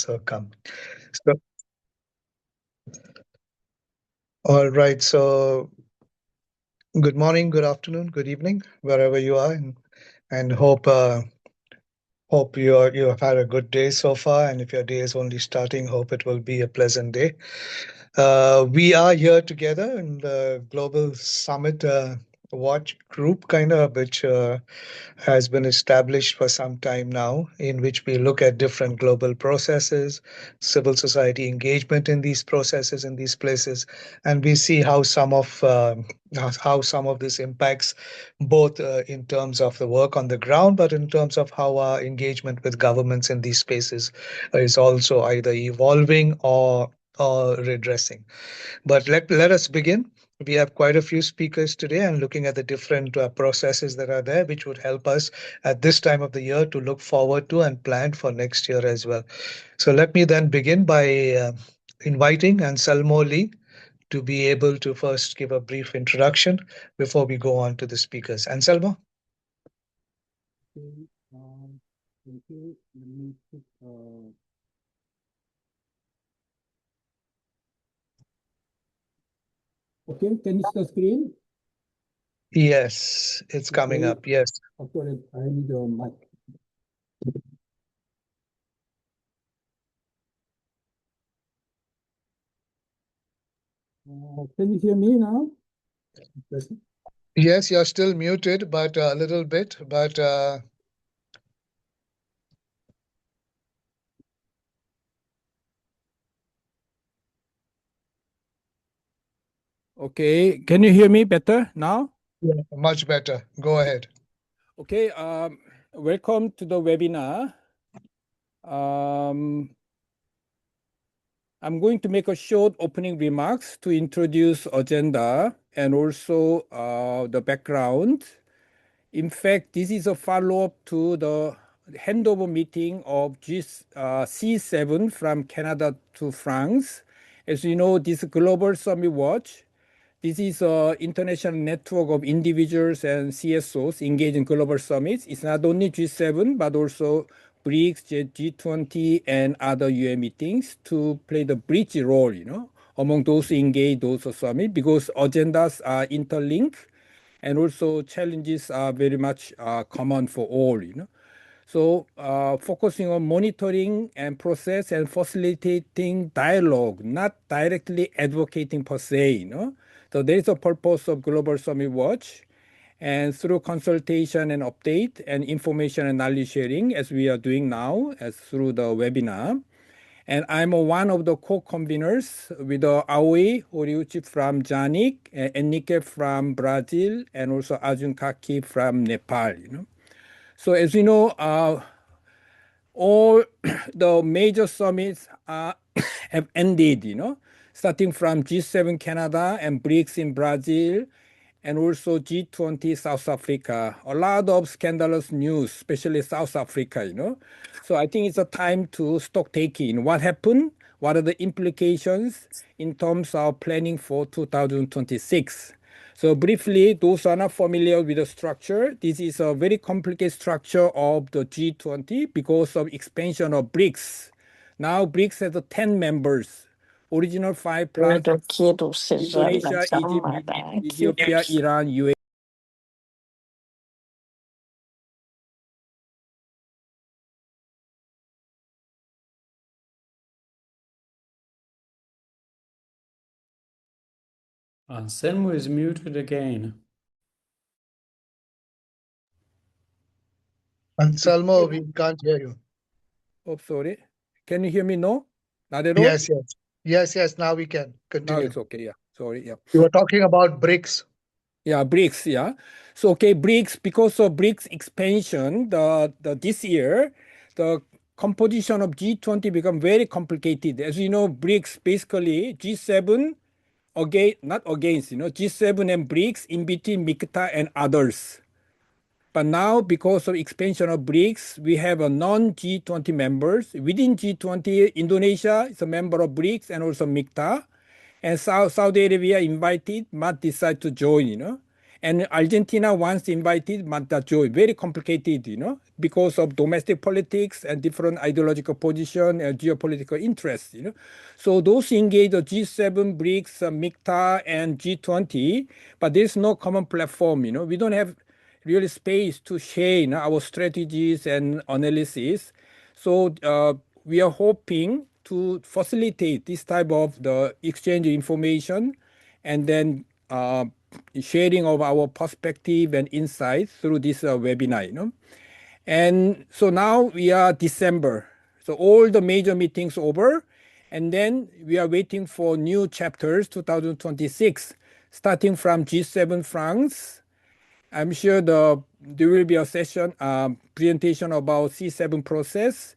So come. So, all right. So good morning, good afternoon, good evening, wherever you are, and hope you have had a good day so far. And if your day is only starting, hope it will be a pleasant day. We are here together in the Global Summit Watch Group, which has been established for some time now, in which we look at different global processes, civil society engagement in these processes, in these places, and we see how some of this impacts both in terms of the work on the ground, but in terms of how our engagement with governments in these spaces is also either evolving or redressing. But let us begin. We have quite a few speakers today and looking at the different processes that are there, which would help us at this time of the year to look forward to and plan for next year as well. So let me then begin by inviting Anselmo Lee to be able to first give a brief introduction before we go on to the speakers. Anselmo? Thank you. Let me put, okay, can you see the screen? Yes, it's coming up. Yes. Okay, I need a mic. Can you hear me now? Yes, you're still muted, but a little bit. But okay, can you hear me better now? yeah, much better. Go ahead. Okay, welcome to the webinar. I'm going to make a short opening remarks to introduce agenda and also the background. In fact, this is a follow-up to the handover meeting of C7 from Canada to France. As you know, this Global Summit Watch, this is an international network of individuals and CSOs engaged in global summits. It's not only G7, but also BRICS, G20, and other UN meetings to play the bridge role, among those engaged, those summit, because agendas are interlinked and also challenges are very much common for all, So focusing on monitoring and process and facilitating dialogue, not directly advocating per se, So there is a purpose of Global Summit Watch. And through consultation and update and information and knowledge sharing, as we are doing now, as through the webinar. And I'm one of the co-conveners with Aoi Horiuchi from JANIC, and Enrique from Brazil, and also Arjun Kaki from Nepal. So as you know, all the major summits have ended, starting from G7 Canada and BRICS in Brazil, and also G20 South Africa. A lot of scandalous news, especially South Africa, So I think it's a time to stock taking. What happened? What are the implications in terms of planning for 2026? So briefly, those who are not familiar with the structure, this is a very complicated structure of the G20 because of expansion of BRICS. Now BRICS has 10 members. Original 5 plus Indonesia, Egypt, Ethiopia, Iran, UAE. Anselmo is muted again. Anselmo, we can't hear you. Oh, sorry. Can you hear me? No? Not at all? Yes, yes. Yes, now we can. Continue. Now it's okay, yeah. Sorry, yeah. You were talking about BRICS. Yeah, BRICS, yeah. So, okay, BRICS, because of BRICS expansion, this year, the composition of G20 become very complicated. As you know, BRICS, basically, G7, not against, G7 and BRICS, in between MICTA and others. But now, because of expansion of BRICS, we have a non-G20 members. Within G20, Indonesia is a member of BRICS and also MICTA. And Saudi Arabia invited, but decided to join, And Argentina once invited Mantajoy, very complicated, because of domestic politics and different ideological position and geopolitical interests, So those engage the G7, BRICS, MICTA, and G20, but there's no common platform, We don't have really space to share our strategies and analysis. So we are hoping to facilitate this type of the exchange of information and then sharing of our perspective and insights through this webinar. And so now we are December. So all the major meetings over, and then we are waiting for new chapters 2026, starting from G7 France. I'm sure there will be a session, presentation about C7 process,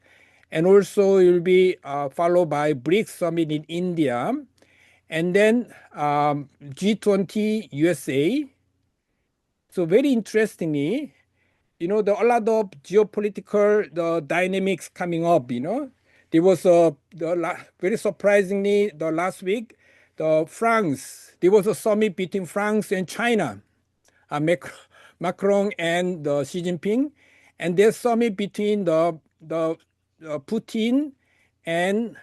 and also it will be followed by BRICS summit in India, and then G20 USA. So very interestingly, a lot of geopolitical dynamics coming up. There was very surprisingly the last week, there was a summit between France and China. Macron and Xi Jinping, and there's summit between the Putin and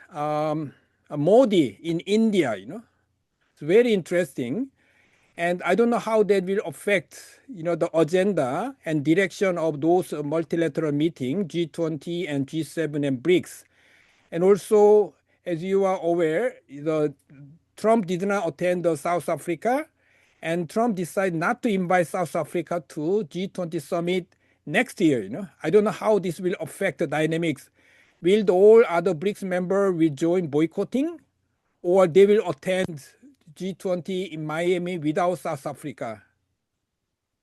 Modi in India. It's very interesting, and I don't know how that will affect the agenda and direction of those multilateral meetings, G20 and G7 and BRICS. And also, as you are aware, Trump did not attend the South Africa. And Trump decided not to invite South Africa to G20 summit next year. I don't know how this will affect the dynamics. Will all other BRICS members will join boycotting, or they will attend G20 in Miami without South Africa?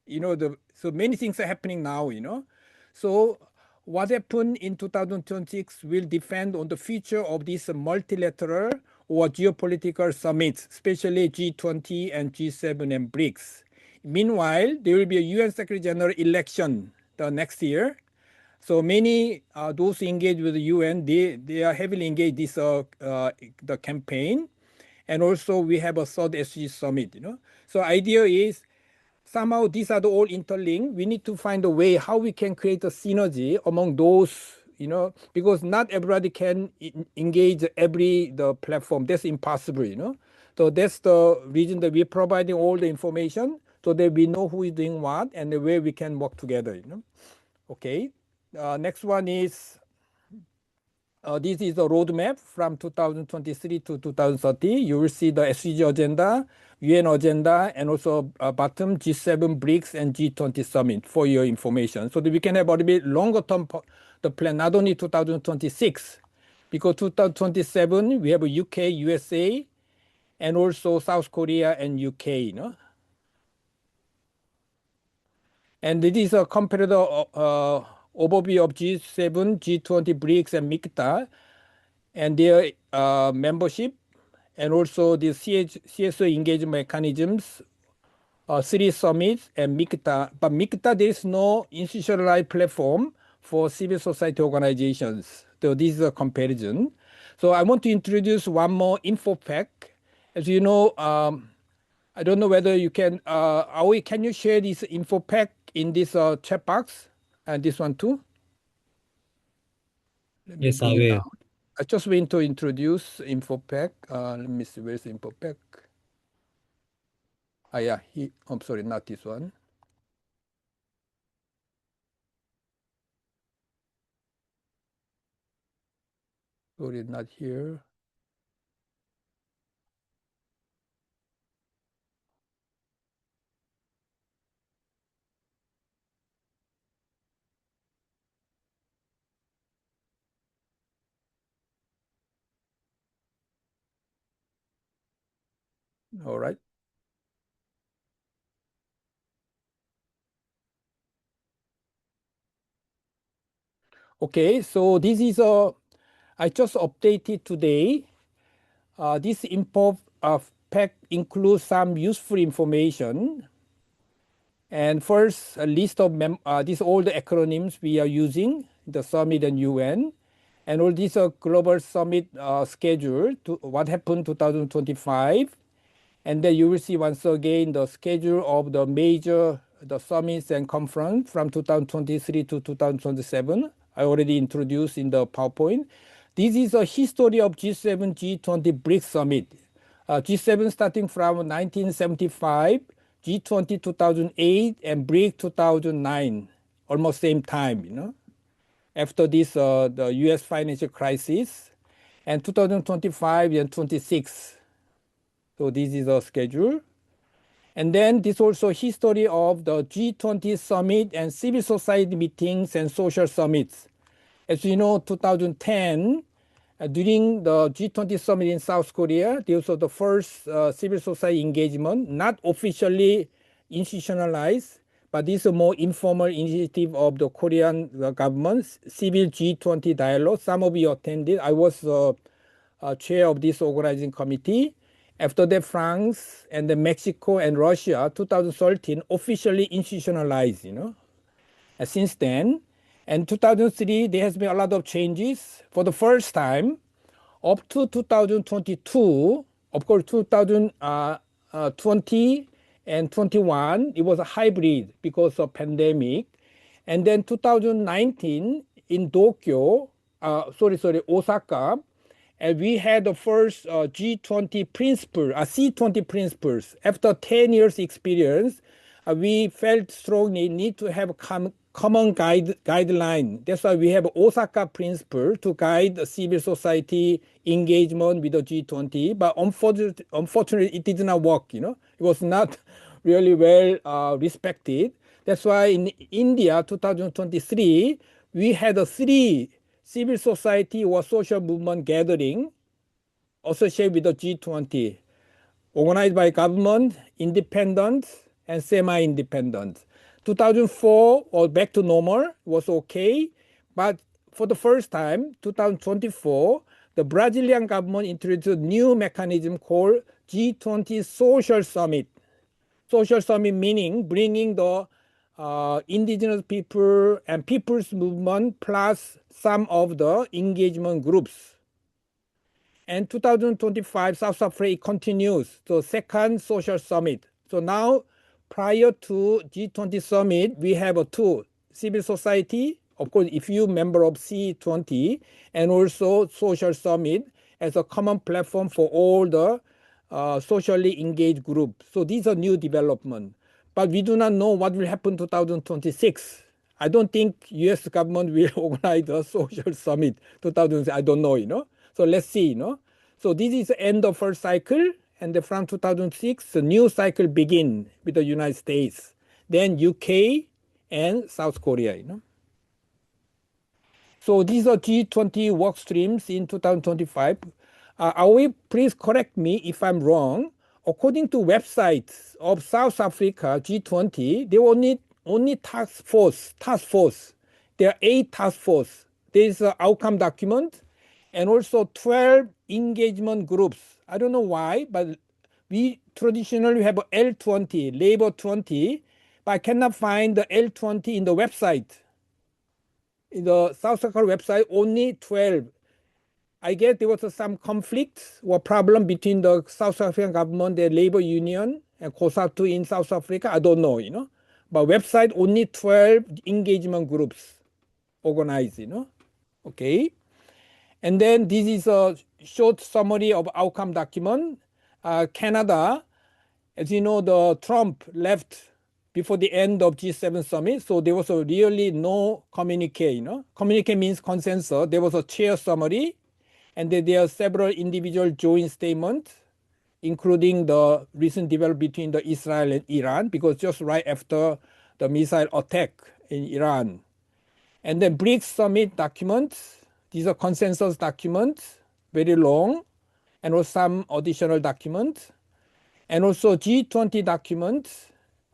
So many things are happening now. So what happened in 2026 will depend on the future of this multilateral or geopolitical summits, especially G20 and G7 and BRICS. Meanwhile, there will be a UN Secretary General election the next year. So many those engaged with the UN, they are heavily engaged this the campaign, and also we have a third SG summit. So idea is somehow these are all interlinked. We need to find a way how we can create a synergy among those. Because not everybody can engage the platform. That's impossible, So that's the reason that we're providing all the information so that we know who is doing what and the way we can work together, Okay. Next one is, this is a roadmap from 2023 to 2030. You will see the SDG agenda, UN agenda, and also bottom G7, BRICS, and G20 summit for your information, so that we can have a little bit longer term the plan, not only 2026, because 2027 we have a UK, USA, and also South Korea and UK. And this is a comparative overview of G7, G20, BRICS, and MICTA, and their membership, and also the CSO engagement mechanisms, 3 summits, and MICTA. But MICTA, there is no institutionalized platform for civil society organizations. So this is a comparison. So I want to introduce one more info pack. As you know, I don't know whether you can, Aoi, can you share this info pack in this chat box? And this one too? Yes, I will. I just want to introduce info pack. Let me see, where's the info pack? Yeah, I'm sorry, not this one. Sorry, not here. All right. Okay, so this is I just updated today. This info pack includes some useful information. And first, a list of these all the acronyms we are using, the summit and UN, and all these global summit schedule to what happened 2025, And then you will see once again the schedule of the major summits and conference from 2023 to 2027. I already introduced in the PowerPoint. This is a history of G7, G20, BRICS summit. G7 starting from 1975, G20 2008, and BRICS 2009, almost same time, you know, after this the US financial crisis, and 2025 and 26. So this is a schedule. And then this also history of the G20 summit and civil society meetings and social summits. As you know, 2010, during the G20 summit in South Korea, this was the first civil society engagement, not officially institutionalized, but this is a more informal initiative of the Korean government, civil G20 dialogue. Some of you attended. I was chair of this organizing committee. After that, France and then Mexico and Russia, 2013, officially institutionalized, you know. And since then, and 2003, there has been a lot of changes. For the first time, up to 2022, of course, 2020 and 21, it was a hybrid because of pandemic. And then 2019 in Tokyo, Osaka, and we had the first G20 principle, C20 principles. After 10 years experience, we felt strongly need to have common guideline. That's why we have Osaka principle to guide civil society engagement with the G20. But unfortunately, it did not work. You know, it was not really well respected. That's why in India, 2023, we had 3 civil society or social movement gathering associated with the G20, organized by government, independent, and semi-independent. 2004 or back to normal was okay, but for the first time, 2024, the Brazilian government introduced a new mechanism called G20 Social Summit. Social Summit meaning bringing the indigenous people and people's movement plus some of the engagement groups. And 2025, South Africa continues, the second social summit. So now, prior to G20 summit, we have 2, civil society, of course, if you member of C20, and also social summit as a common platform for all the socially engaged groups. So these are new development. But we do not know what will happen 2026. I don't think US government will organize a social summit 2000. I don't know, you know. So let's see, you know. So this is the end of first cycle, and then from 2006, the new cycle begin with the United States, then UK and South Korea, you know. So these are G20 work streams in 2025. Please correct me if I'm wrong. According to websites of South Africa G20, they only task force. There are 8 task force. There is an outcome document and also 12 engagement groups. I don't know why, but we traditionally have L20, label 20, but I cannot find the L20 in the website. In the South Africa website, only 12. I guess there was some conflict or problem between the South African government, the labor union, and COSATU in South Africa. I don't know, you know. But website, only 12 engagement groups organized, you know. Okay. And then this is a short summary of outcome document. Canada, as you know, the Trump left before the end of G7 summit, so there was really no communique, you know. Communique means consensus. There was a chair summary, and then there are several individual joint statements, including the recent development between the Israel and Iran, because just right after the missile attack in Iran. And then BRICS summit documents. These are consensus documents, very long, and also some additional documents. And also G20 documents.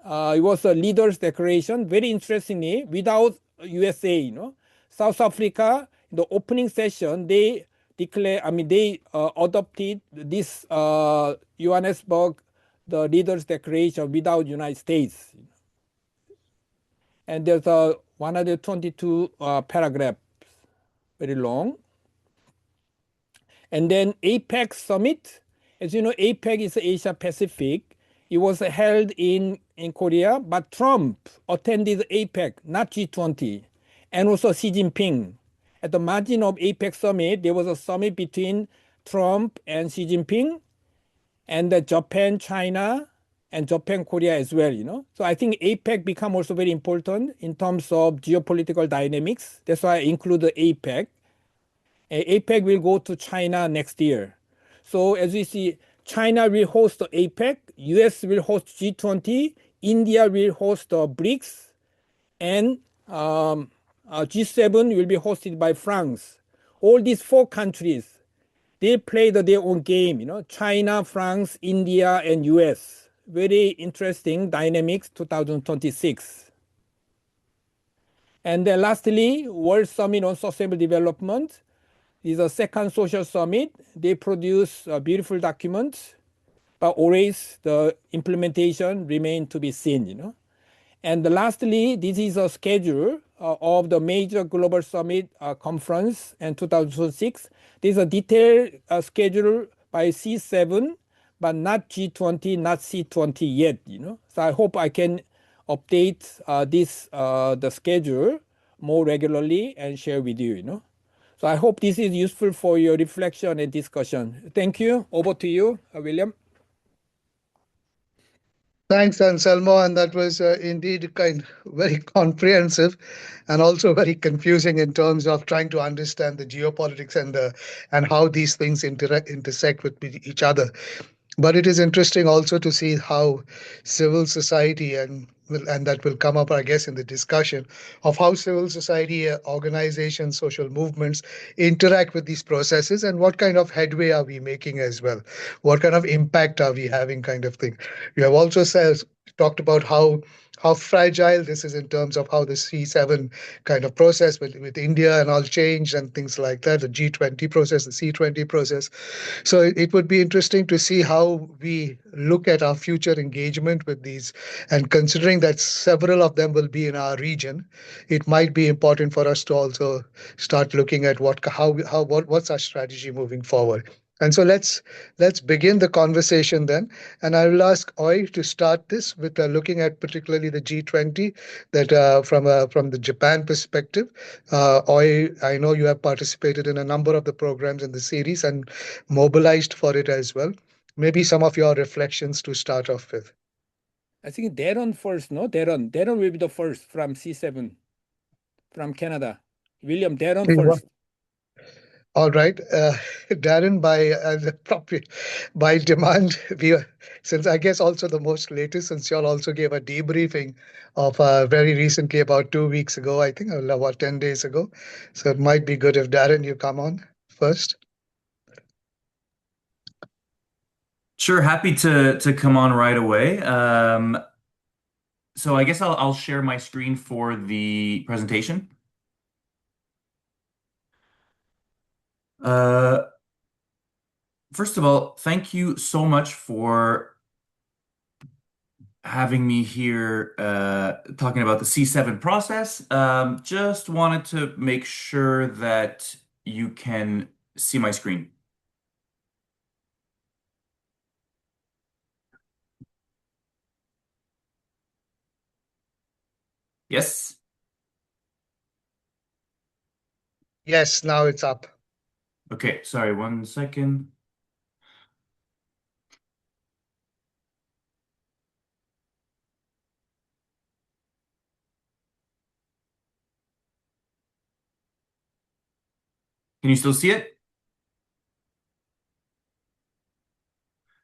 It was a leader's declaration, very interestingly, without USA, you know. South Africa, in the opening session, they adopted this Johannesburg, the leader's declaration without United States. And there's 122 paragraphs, very long. And then APEC summit, As you know, APEC is Asia Pacific. It was held in Korea, but Trump attended APEC, not G20, and also Xi Jinping. At the margin of APEC summit, there was a summit between Trump and Xi Jinping, and Japan, China, and Japan, Korea as well, you know. So I think APEC become also very important in terms of geopolitical dynamics. That's why I include the APEC. APEC will go to China next year. So as we see, China will host the APEC, US will host G20, India will host the BRICS, and G7 will be hosted by France. All these four countries, they play their own game, you know, China, France, India, and US. Very interesting dynamics 2026. And then lastly, World Summit on Sustainable Development is a second social summit. They produce a beautiful document, but always the implementation remain to be seen, you know. And lastly, this is a schedule of the major global summit conference in 2006. This is a detailed schedule by C7, but not G20, not C20 yet, you know. So I hope I can update the schedule more regularly and share with you, you know. So I hope this is useful for your reflection and discussion. Thank you. Over to you, William. Thanks, Anselmo, and that was indeed very comprehensive, and also very confusing in terms of trying to understand the geopolitics and how these things intersect with each other. But it is interesting also to see how civil society and that will come up, I guess, in the discussion of how civil society organizations, social movements interact with these processes, and what kind of headway are we making as well? What kind of impact are we having, kind of thing. You have also talked about how fragile this is in terms of how the C7 kind of process with India and all changed and things like that, the G20 process, the C20 process. So it would be interesting to see how we look at our future engagement with these, and considering that several of them will be in our region, it might be important for us to also start looking at what's our strategy moving forward. And so let's begin the conversation then. And I will ask Oi to start this with looking at particularly the G20, that from the Japan perspective. Oi, I know you have participated in a number of the programs in the series and mobilized for it as well. Maybe some of your reflections to start off with. I think Darron first, no? Darron will be the first from C7, from Canada. William, Darron first. All right, Darren, by demand, since I guess also the most latest, since y'all also gave a debriefing of very recently, about 2 weeks ago, I think, or about 10 days ago. So it might be good if Darren, you come on first. Sure, happy to come on right away. So I guess I'll share my screen for the presentation. First of all, thank you so much for having me here talking about the C7 process. Just wanted to make sure that you can see my screen. Yes? Yes, now it's up. Okay, sorry, 1 second. Can you still see it?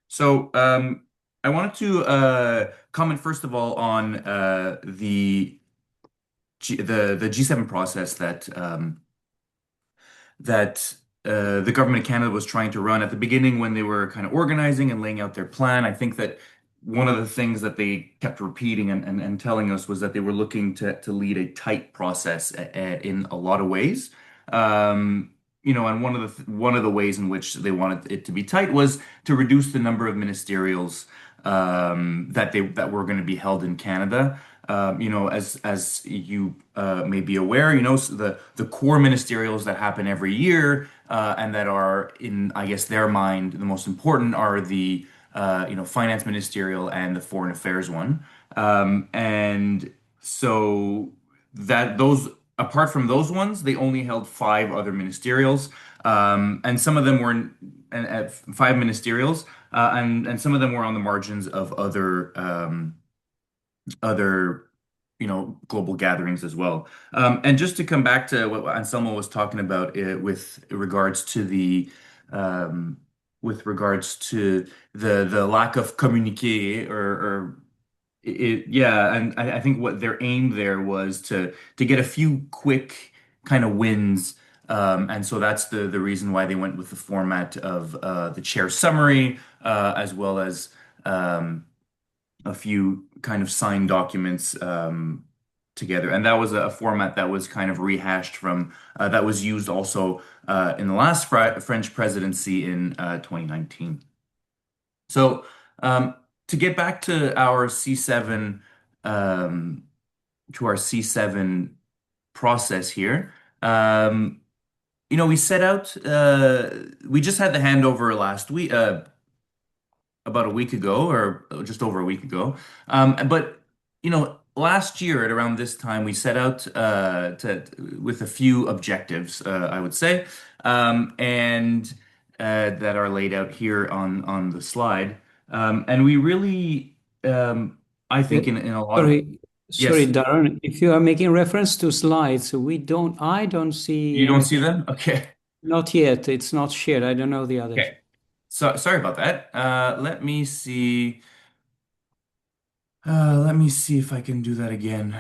So I wanted to comment first of all on the G7 process that the government of Canada was trying to run at the beginning when they were kind of organizing and laying out their plan. I think that one of the things that they kept repeating and telling us was that they were looking to lead a tight process in a lot of ways. And one of the ways in which they wanted it to be tight was to reduce the number of ministerials that were going to be held in Canada. As you may be aware, so the core ministerials that happen every year, and that are in, I guess, their mind, the most important are the finance ministerial and the foreign affairs one. And so that those apart from those ones, they only held five other ministerials, and some of them were five ministerials, and some of them were on the margins of other global gatherings as well. And just to come back to what Anselmo was talking about um, with regards to the lack of communique or yeah, and I think what their aim there was to get a few quick kind of wins. And so that's the reason why they went with the format of the chair summary, as well as a few kind of signed documents together. And that was a format that was kind of rehashed from that was used also in the last French presidency in 2019. So to get back to our C7 process here, we set out. We just had the handover last week, about a week ago, or just over a week ago. But last year at around this time, we set out with a few objectives, I would say, and that are laid out here on the slide. And we really, I think, in a lot of Sorry, yes, Darren. If you are making reference to slides, I don't you see don't see anything. them? Okay. Not yet. It's not shared. I don't know the others. Okay. So sorry about that. Let me see. Let me see if I can do that again.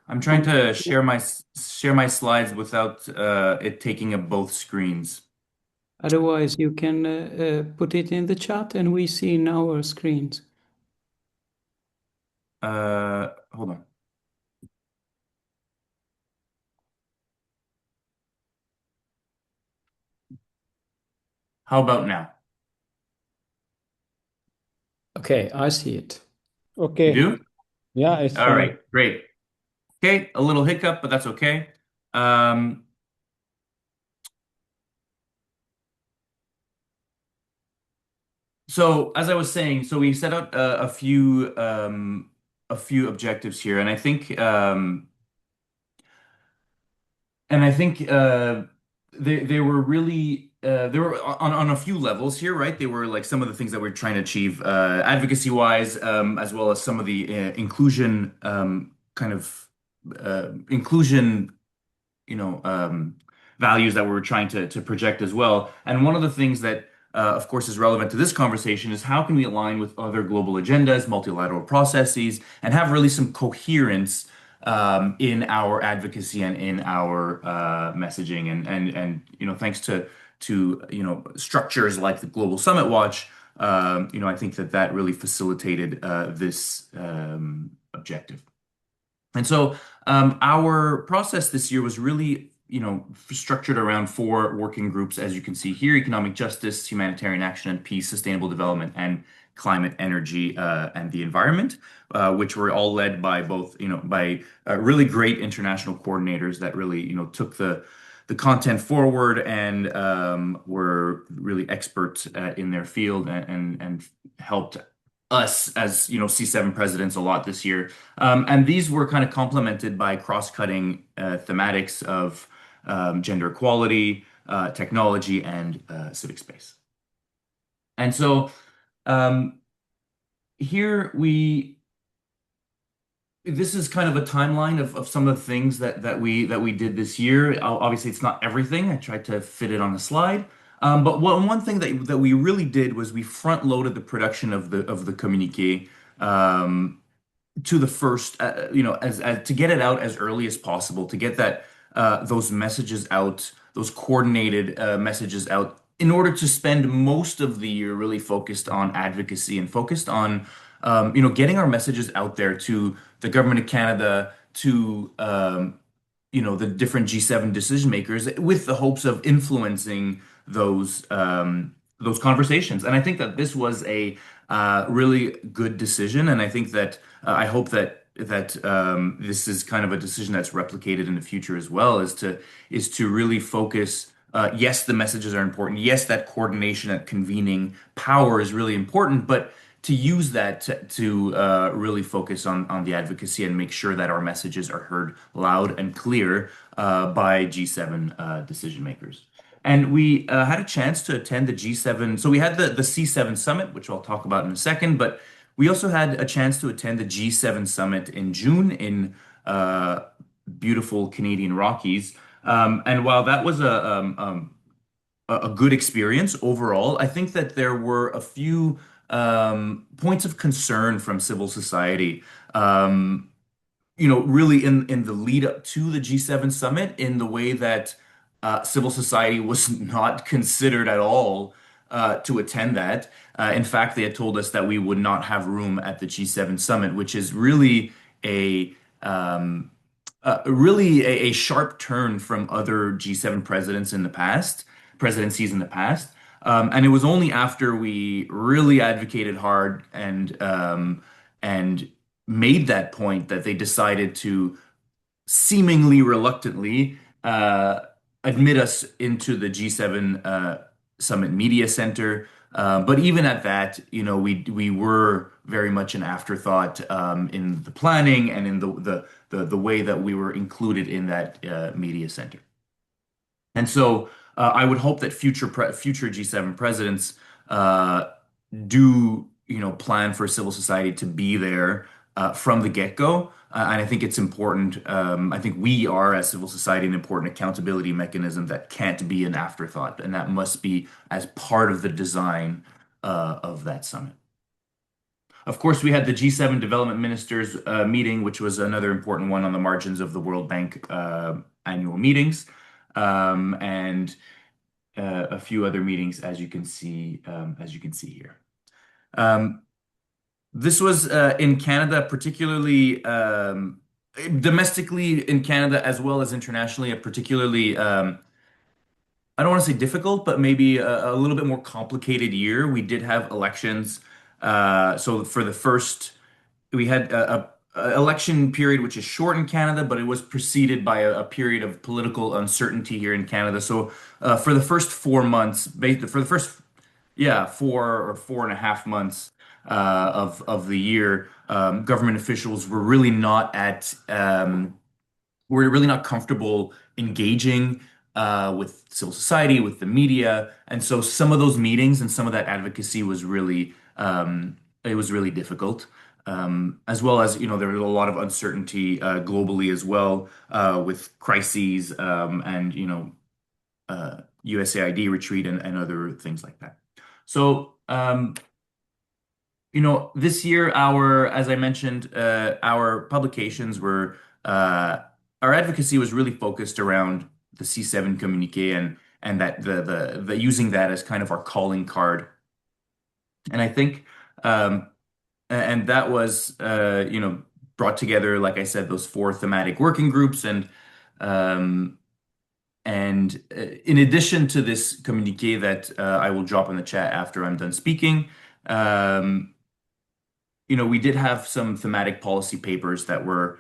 I'm trying to share my slides without it taking up both screens. Otherwise, you can put it in the chat and we see in our screens. Hold on. How about now? Okay, I see it. You Okay. do? Yeah, it's All fine. right, great. Okay, a little hiccup, but that's okay. So as I was saying, so we set out a few objectives here, and I think they were really they were on a few levels here, right? They were like some of the things that we're trying to achieve advocacy wise, as well as some of the inclusion kind of inclusion values that we're trying to project as well. And one of the things that, of course, is relevant to this conversation is how can we align with other global agendas, multilateral processes, and have really some coherence in our advocacy and in our messaging. And thanks to structures like the Global Summit Watch, I think that really facilitated this objective. And so our process this year was really, structured around four working groups, as you can see here: economic justice, humanitarian action and peace, sustainable development, and climate, energy, and the environment, which were all led by by really great international coordinators that really, took the content forward and were really experts in their field and helped us as C7 presidents a lot this year. And these were kind of complemented by cross-cutting thematics of gender equality, technology, and civic space. And so here this is kind of a timeline of some of the things that we did this year. Obviously, it's not everything. I tried to fit it on a slide. But one thing that we really did was we front loaded the production of the communique to the first, as to get it out as early as possible, to get those messages out, those coordinated messages out, in order to spend most of the year really focused on advocacy and focused on, getting our messages out there to the government of Canada, to the different G7 decision makers, with the hopes of influencing those conversations. And I think that this was a really good decision, and I think that I hope that this is kind of a decision that's replicated in the future as well, is to really focus. Yes, the messages are important. Yes, that coordination, that convening power is really important, but to use that to really focus on the advocacy and make sure that our messages are heard loud and clear by G7 decision makers. And we had a chance to attend the G7. So we had the C7 summit, which I'll talk about in a second, but we also had a chance to attend the G7 summit in June in beautiful Canadian Rockies. And while that was a good experience overall, I think that there were a few points of concern from civil society. Really in the lead up to the G7 summit, in the way that civil society was not considered at all to attend that. In fact, they had told us that we would not have room at the G7 summit, which is really a a sharp turn from other G7 presidencies in the past. And it was only after we really advocated hard and made that point that they decided to seemingly reluctantly admit us into the G7 Summit Media Center. But even at that, we were very much an afterthought in the planning and in the way that we were included in that media center. And so I would hope that future G7 presidents do plan for civil society to be there from the get-go. And I think it's important. I think we are, as civil society, an important accountability mechanism that can't be an afterthought, and that must be as part of the design of that summit. Of course, we had the G7 Development Ministers meeting, which was another important one on the margins of the World Bank annual meetings, and a few other meetings, as you can see here. This was in Canada, particularly domestically in Canada as well as internationally, a particularly, I don't want to say difficult, but maybe a little bit more complicated year. We did have elections. So for the first, we had a election period, which is short in Canada, but it was preceded by a period of political uncertainty here in Canada. So for the first 4 months, for the first, 4.5 months of the year, government officials were really not comfortable engaging with civil society, with the media, and so some of those meetings and some of that advocacy was really difficult. As well as, there was a lot of uncertainty globally as well, with crises and USAID retreat and other things like that. So this year, as I mentioned, our publications were, our advocacy was really focused around the C7 communiqué and that the using that as kind of our calling card. And I think, and that was, brought together, like I said, those 4 thematic working groups. And in addition to this communiqué that I will drop in the chat after I'm done speaking, we did have some thematic policy papers that were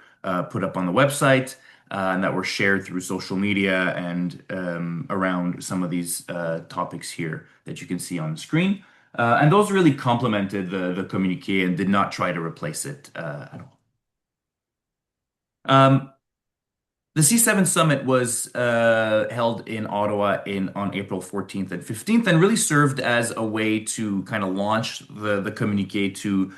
put up on the website and that were shared through social media and around some of these topics here that you can see on the screen. And those really complemented the communiqué and did not try to replace it at all. The C7 summit was held in Ottawa on April 14th and 15th, and really served as a way to kind of launch the communiqué to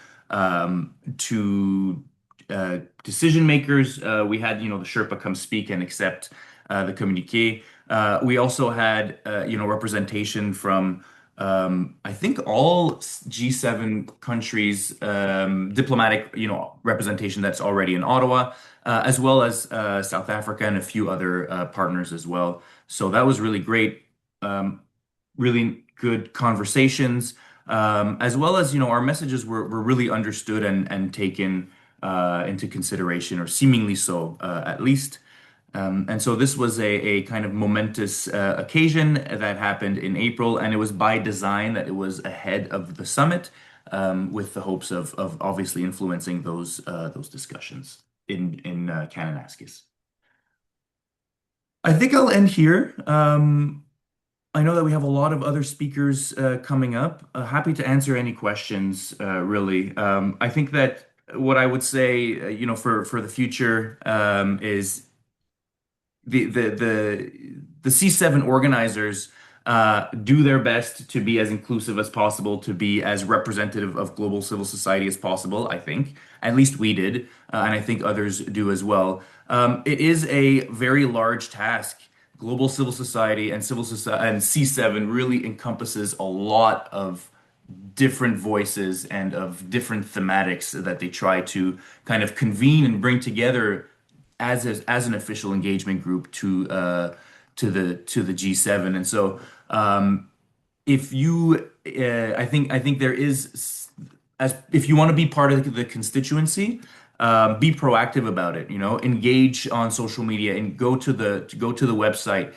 decision makers. We had the Sherpa come speak and accept the communiqué. We also had representation from I think all G7 countries, diplomatic representation that's already in Ottawa, as well as South Africa and a few other partners as well. So that was really great, really good conversations, as well as our messages were really understood and taken into consideration, or seemingly so, at least. And so this was a kind of momentous occasion that happened in April, and it was by design that it was ahead of the summit. with the hopes of obviously influencing those discussions in Kananaskis. I think I'll end here. I know that we have a lot of other speakers coming up. Happy to answer any questions, really. I think that what I would say, for the future, is the C7 organizers do their best to be as inclusive as possible, to be as representative of global civil society as possible, I think. At least we did, and I think others do as well. It is a very large task. Global civil society and civil society and C7 really encompasses a lot of different voices and of different thematics that they try to kind of convene and bring together as an official engagement group to the G7. And so if you I think there is, as if you want to be part of the constituency, be proactive about it, engage on social media and go to the website,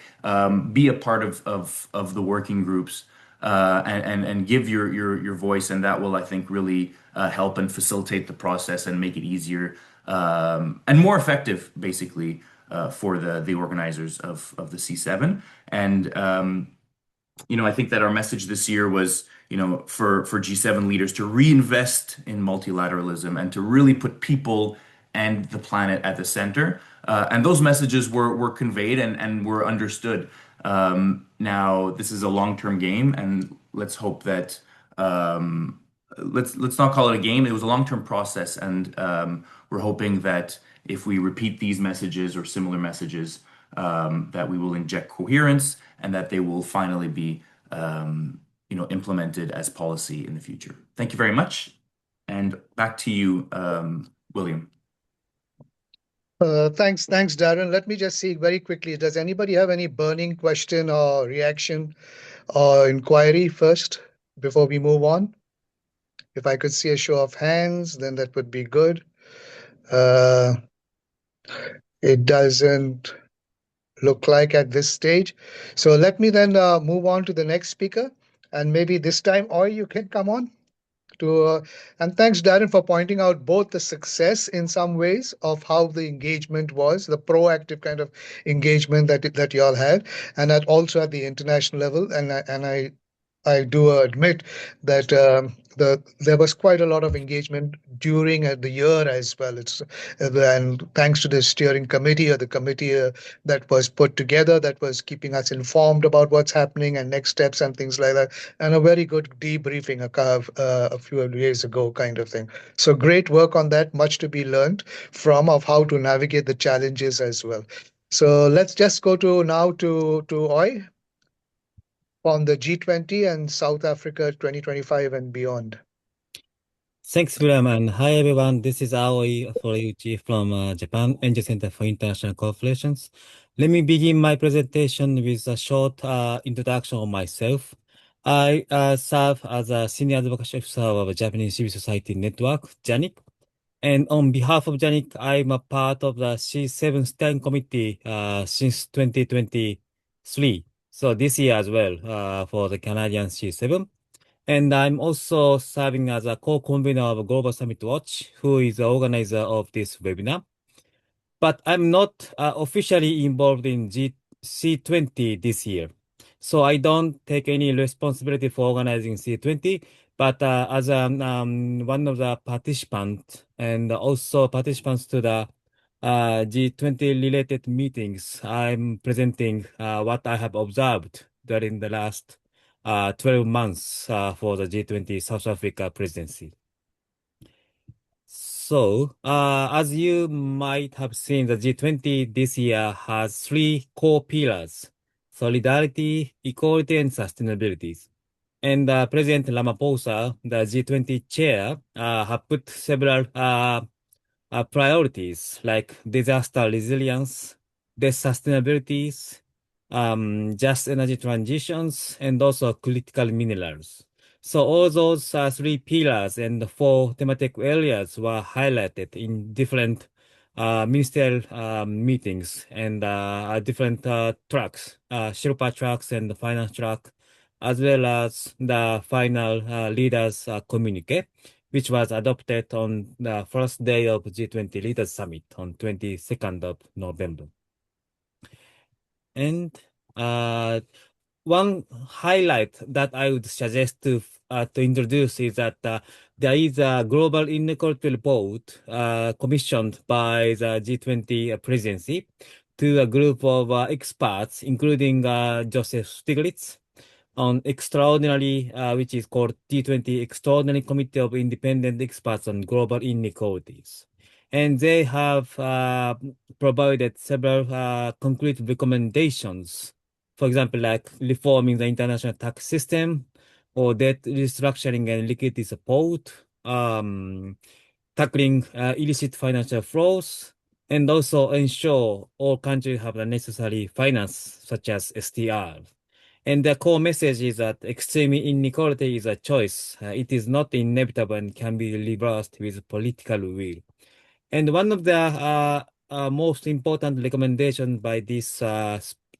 be a part of the working groups, and give your voice, and that will, I think, really help and facilitate the process and make it easier and more effective, basically, for the organizers of the C7. And I think that our message this year was, for G7 leaders to reinvest in multilateralism and to really put people and the planet at the center. And those messages were conveyed and were understood. Now, this is a long-term game, and let's hope that let's not call it a game. It was a long-term process, and we're hoping that if we repeat these messages or similar messages, that we will inject coherence and that they will finally be implemented as policy in the future. Thank you very much, and back to you, William. Thanks, Darren. Let me just see very quickly. Does anybody have any burning question or reaction or inquiry first before we move on? If I could see a show of hands, then that would be good. It doesn't look like at this stage. So let me then move on to the next speaker. And maybe this time, Oi, you can come on. And thanks, Darren, for pointing out both the success in some ways of how the engagement was, the proactive kind of engagement that you all had, and that also at the international level. And I do admit that there was quite a lot of engagement during the year as well. And thanks to the steering committee or the committee that was put together, that was keeping us informed about what's happening and next steps and things like that, and a very good debriefing a few years ago kind of thing. So great work on that, much to be learned of how to navigate the challenges as well. So let's just go now to Oi on the G20 and South Africa 2025 and beyond. Thanks, William, and hi everyone. This is Aoi Horiuchi from Japan Angel Center for International Cooperation. Let me begin my presentation with a short introduction of myself. I serve as a senior advocacy officer of Japanese Civil Society Network, JANIC. And on behalf of JANIC, I'm a part of the C7 Steering Committee since 2023. So this year as well for the Canadian C7. And I'm also serving as a co-convener of Global Summit Watch, who is the organizer of this webinar. But I'm not officially involved in C20 this year. So I don't take any responsibility for organizing C20, but as one of the participants and also participants to the G20 related meetings, I'm presenting what I have observed during the last 12 months for the G20 South Africa presidency. So, as you might have seen, the G20 this year has three core pillars: solidarity, equality, and sustainability. And President Ramaphosa, the G20 chair, have put several priorities like disaster resilience, sustainability, just energy transitions, and also critical minerals. So all those three pillars and four thematic areas were highlighted in different ministerial meetings and different tracks, Sherpa tracks and the finance track, as well as the final leaders communique, which was adopted on the first day of G20 Leaders Summit on 22nd of November. And one highlight that I would suggest to introduce is that there is a global inequality report commissioned by the G20 presidency to a group of experts, including Joseph Stiglitz, on extraordinary, which is called G20 Extraordinary Committee of Independent Experts on Global Inequalities. And they have provided several concrete recommendations. For example, like reforming the international tax system or debt restructuring and liquidity support, tackling illicit financial flows, and also ensure all countries have the necessary finance, such as STR. And the core message is that extreme inequality is a choice. It is not inevitable and can be reversed with political will. And one of the most important recommendations by this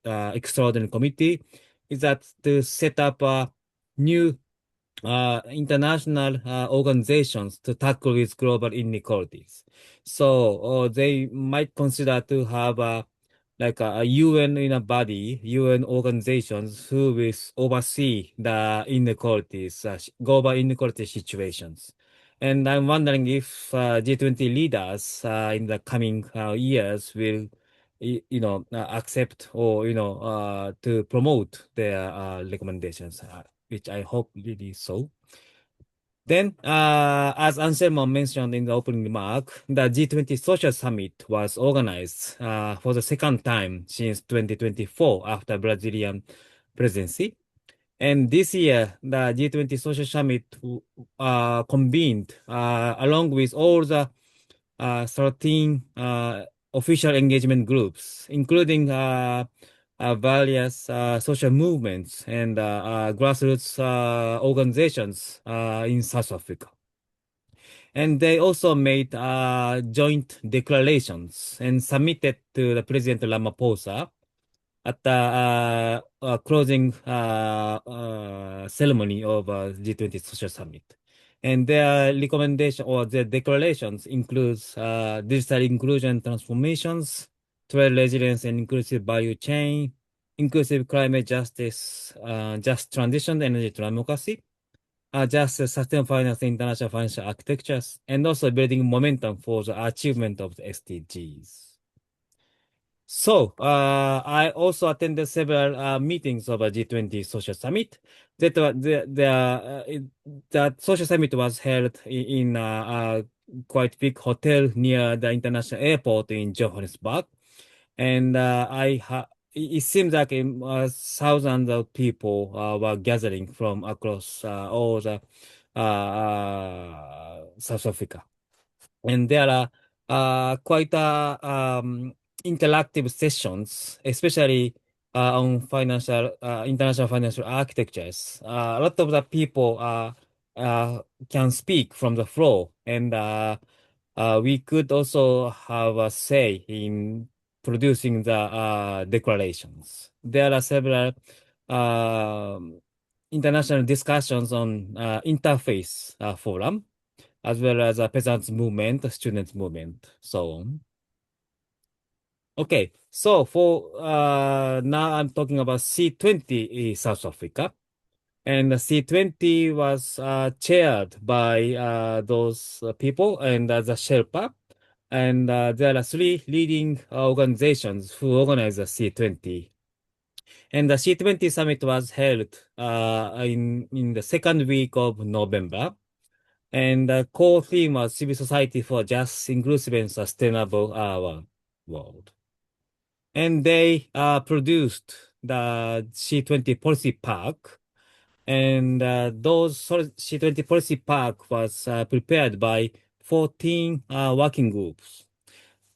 extraordinary committee is that to set up new international organizations to tackle with global inequalities. So they might consider to have like a UN in a body, UN organizations who will oversee the inequalities, global inequality situations. And I'm wondering if G20 leaders in the coming years will, accept or, to promote their recommendations, which I hope really so. Then, as Anselmo mentioned in the opening remark, the G20 Social Summit was organized for the second time since 2024 after Brazilian presidency. And this year, the G20 Social Summit convened along with all the 13 official engagement groups, including various social movements and grassroots organizations in South Africa. And they also made joint declarations and submitted to the President Ramaphosa at the closing ceremony of G20 Social Summit. And their recommendation or their declarations includes digital inclusion transformations, trade resilience and inclusive value chain, inclusive climate justice, just transition, energy democracy, just sustainable finance, international financial architectures, and also building momentum for the achievement of the SDGs. So, I also attended several meetings of a G20 Social Summit. That Social Summit was held in a quite big hotel near the international airport in Johannesburg. And it seems like thousands of people were gathering from across all the South Africa. And there are quite interactive sessions, especially on international financial architectures. A lot of the people can speak from the floor, and we could also have a say in producing the declarations. There are several international discussions on interface forum, as well as a peasants movement, a students movement, so on. Okay, so for now I'm talking about C20 South Africa. And the C20 was chaired by those people and the Sherpa. And there are three leading organizations who organize the C20. And the C20 summit was held in the second week of November. And the core theme was civil society for just, inclusive, and sustainable world. And they produced the C20 policy pack. And those C20 policy pack was prepared by 14 working groups.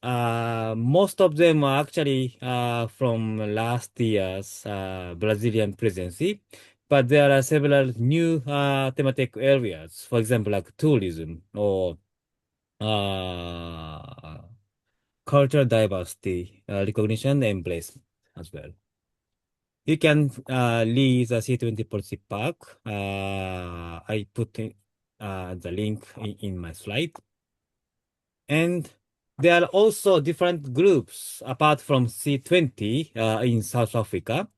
Most of them are actually from last year's Brazilian presidency, but there are several new thematic areas, for example, like tourism or cultural diversity, recognition, and embrace as well. You can read the C20 policy pack. I put the link in my slide. And there are also different groups apart from C20 in South Africa.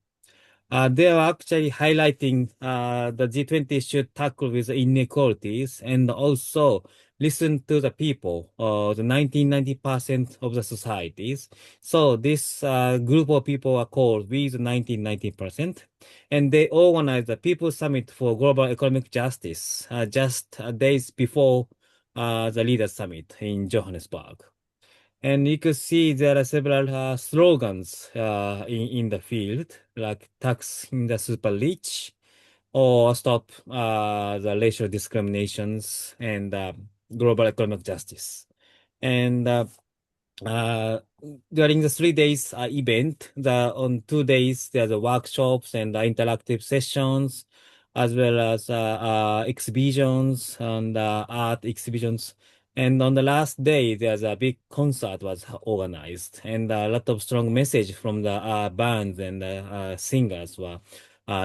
They are actually highlighting the G20 should tackle with inequalities and also listen to the people, the 90% of the societies. So this group of people are called We the 90%, and they organized the People's Summit for Global Economic Justice just days before the Leaders Summit in Johannesburg. And you could see there are several slogans in the field, like tax in the super rich, or stop the racial discriminations and global economic justice. And uh, during the 3 days event, on 2 days, there's a workshops and interactive sessions, as well as exhibitions and art exhibitions. And on the last day, there's a big concert was organized, and a lot of strong message from the bands and singers were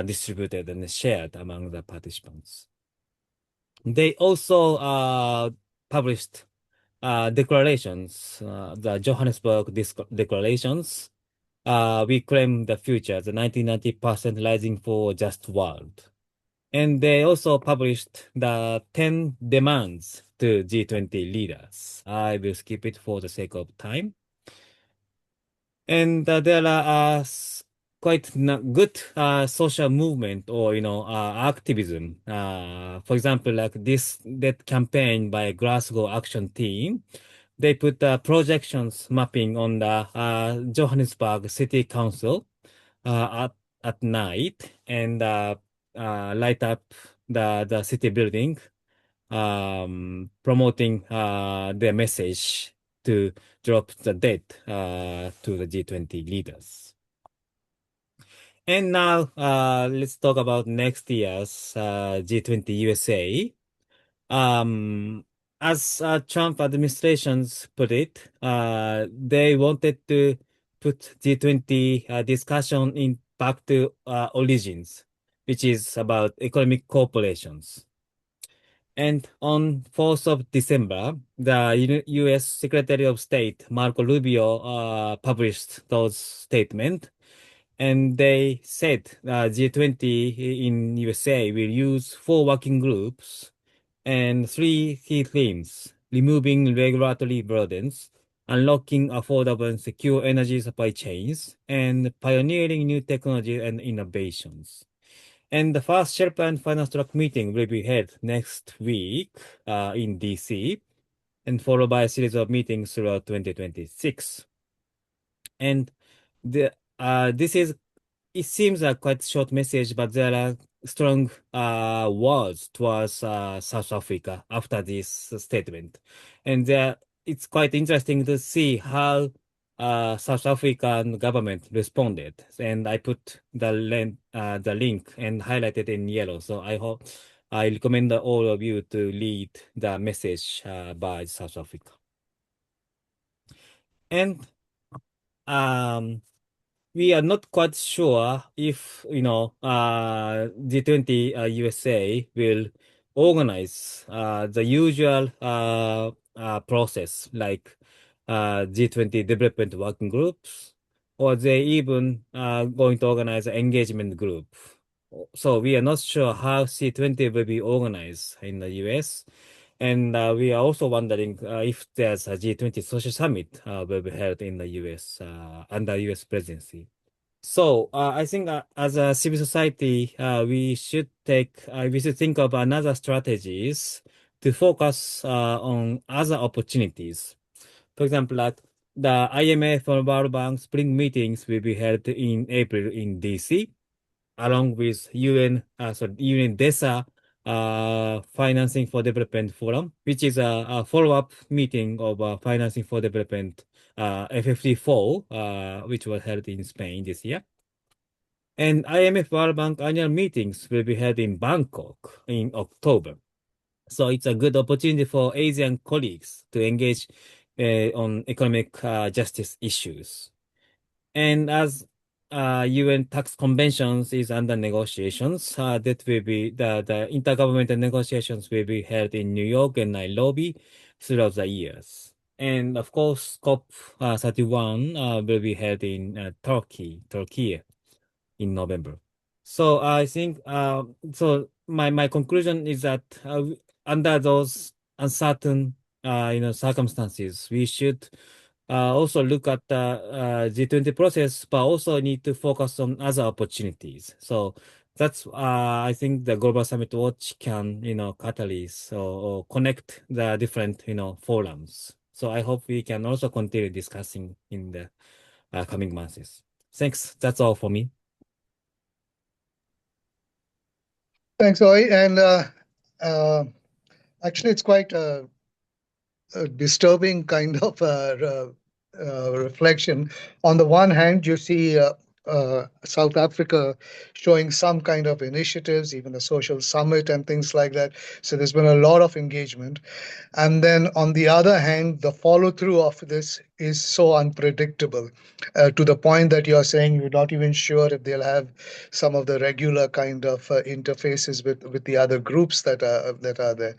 distributed and shared among the participants. They also published declarations, the Johannesburg declarations. We claim the future, the 1990% rising for just world. And they also published the 10 demands to G20 leaders. I will skip it for the sake of time. And there are quite good social movement or activism. For example, like that campaign by Glasgow Action Team, they put projections mapping on the Johannesburg City Council at night and light up the city building, promoting their message to drop the debt to the G20 leaders. And now let's talk about next year's G20 USA. As Trump administrations put it, they wanted to put G20 discussion in back to origins, which is about economic corporations. And on 4th of December, the U.S. Secretary of State, Marco Rubio, published those statements. And they said G20 in USA will use 4 working groups and 3 key themes: removing regulatory burdens, unlocking affordable and secure energy supply chains, and pioneering new technology and innovations. And the first Sherpa and Finance Track meeting will be held next week in DC, and followed by a series of meetings throughout 2026. And it seems a quite short message, but there are strong words towards South Africa after this statement. And it's quite interesting to see how South African government responded. And I put the link and highlighted in yellow. So I recommend all of you to read the message by South Africa. And we are not quite sure if, G20 USA will organize the usual process like G20 development working groups, or they even going to organize an engagement group. So we are not sure how C20 will be organized in the US. And we are also wondering if there's a G20 social summit will be held in the US under US presidency. So I think as a civil society, we should think of another strategies to focus on other opportunities. For example, like the IMF and World Bank spring meetings will be held in April in DC, along with UN DESA Financing for Development Forum, which is a follow-up meeting of Financing for Development FFD4, which was held in Spain this year. And IMF World Bank annual meetings will be held in Bangkok in October. So it's a good opportunity for Asian colleagues to engage on economic justice issues. And as UN tax conventions is under negotiations. That will be the intergovernmental negotiations will be held in New York and Nairobi throughout the years. And of course, COP31 will be held in Turkey in November. So I think so. My conclusion is that under those uncertain circumstances, we should also look at the G20 process, but also need to focus on other opportunities. So that's I think the Global Summit Watch can catalyze or connect the different forums. So I hope we can also continue discussing in the coming months. Thanks. That's all for me. Thanks, Oi. And actually, it's quite a disturbing kind of reflection. On the one hand, you see South Africa showing some kind of initiatives, even a social summit and things like that. So there's been a lot of engagement. And then on the other hand, the follow through of this is so unpredictable to the point that you're saying you're not even sure if they'll have some of the regular kind of interfaces with the other groups that are there.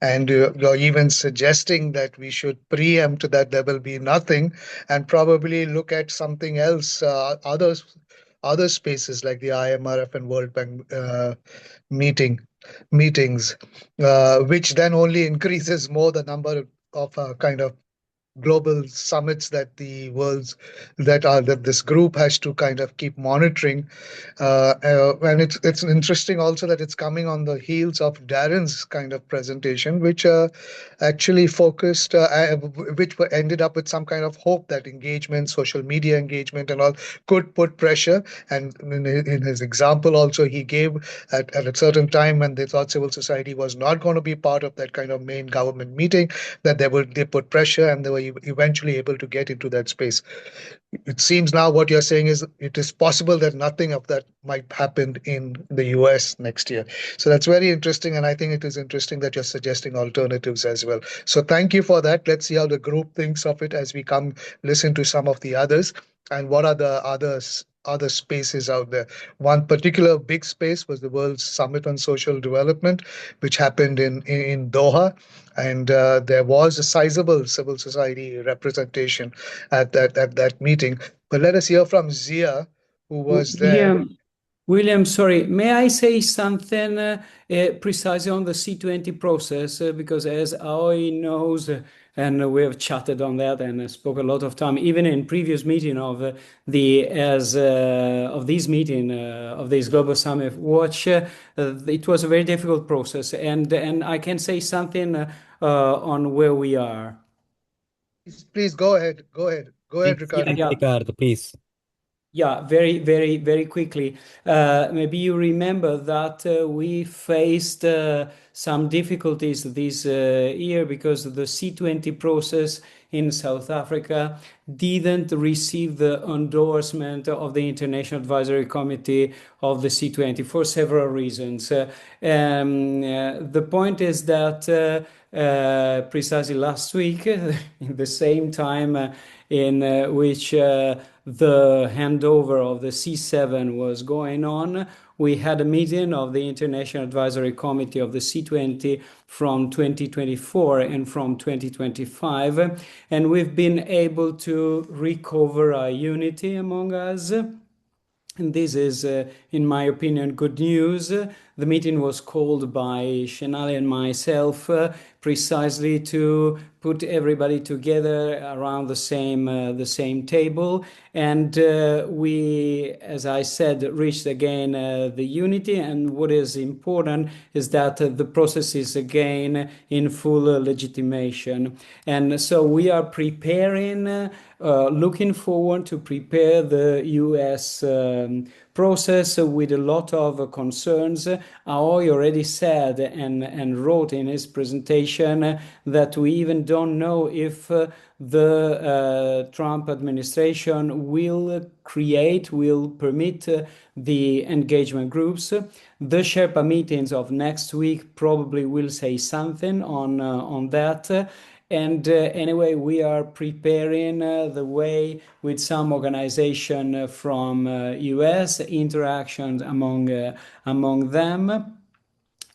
And you're even suggesting that we should preempt that there will be nothing and probably look at something else, other spaces like the IMRF and World Bank meetings, which then only increases more the number of kind of global summits that that this group has to kind of keep monitoring. And it's interesting also that it's coming on the heels of Darron's kind of presentation, which actually focused, which ended up with some kind of hope that engagement, social media engagement and all could put pressure. And in his example also, he gave at a certain time when they thought civil society was not going to be part of that kind of main government meeting, that they put pressure and they were eventually able to get into that space. It seems now what you're saying is it is possible that nothing of that might happen in the US next year. So that's very interesting. And I think it is interesting that you're suggesting alternatives as well. So thank you for that. Let's see how the group thinks of it as we come listen to some of the others. And what are the other spaces out there? One particular big space was the World Summit on Social Development, which happened in Doha. And there was a sizable civil society representation at that meeting. But let us hear from Zia, who was there. William, sorry, may I say something precisely on the C20 process? Because as Aoi knows, and we have chatted on that and spoke a lot of time, even in previous meeting of this meeting of this Global Summit Watch, it was a very difficult process, and I can say something on where we are. Please go ahead, Ricardo. Yeah. Ricardo, please. Yeah, very, very, very quickly. Maybe you remember that we faced some difficulties this year because the C20 process in South Africa didn't receive the endorsement of the International Advisory Committee of the C20 for several reasons. The point is that precisely last week, in the same time in which the handover of the C7 was going on, we had a meeting of the International Advisory Committee of the C20 from 2024 and from 2025, and we've been able to recover our unity among us. And this is, in my opinion, good news. The meeting was called by Shenali and myself precisely to put everybody together around the same table. And we, as I said, reached again the unity. And what is important is that the process is again in full legitimation. And so we are preparing, looking forward to prepare the US process with a lot of concerns. Aoi already said and wrote in his presentation that we even don't know if the Trump administration will permit the engagement groups. The Sherpa meetings of next week probably will say something on that. And anyway, we are preparing the way with some organization from US, interactions among them.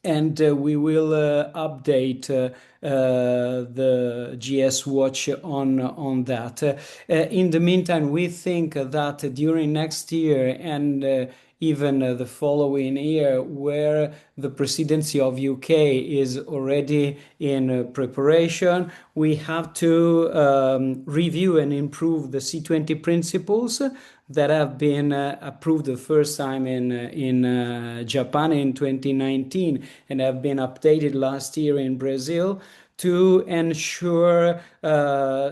And we will update the GS Watch on that. In the meantime, we think that during next year and even the following year, where the presidency of UK is already in preparation, we have to review and improve the C20 principles that have been approved the first time in Japan in 2019 and have been updated last year in Brazil to ensure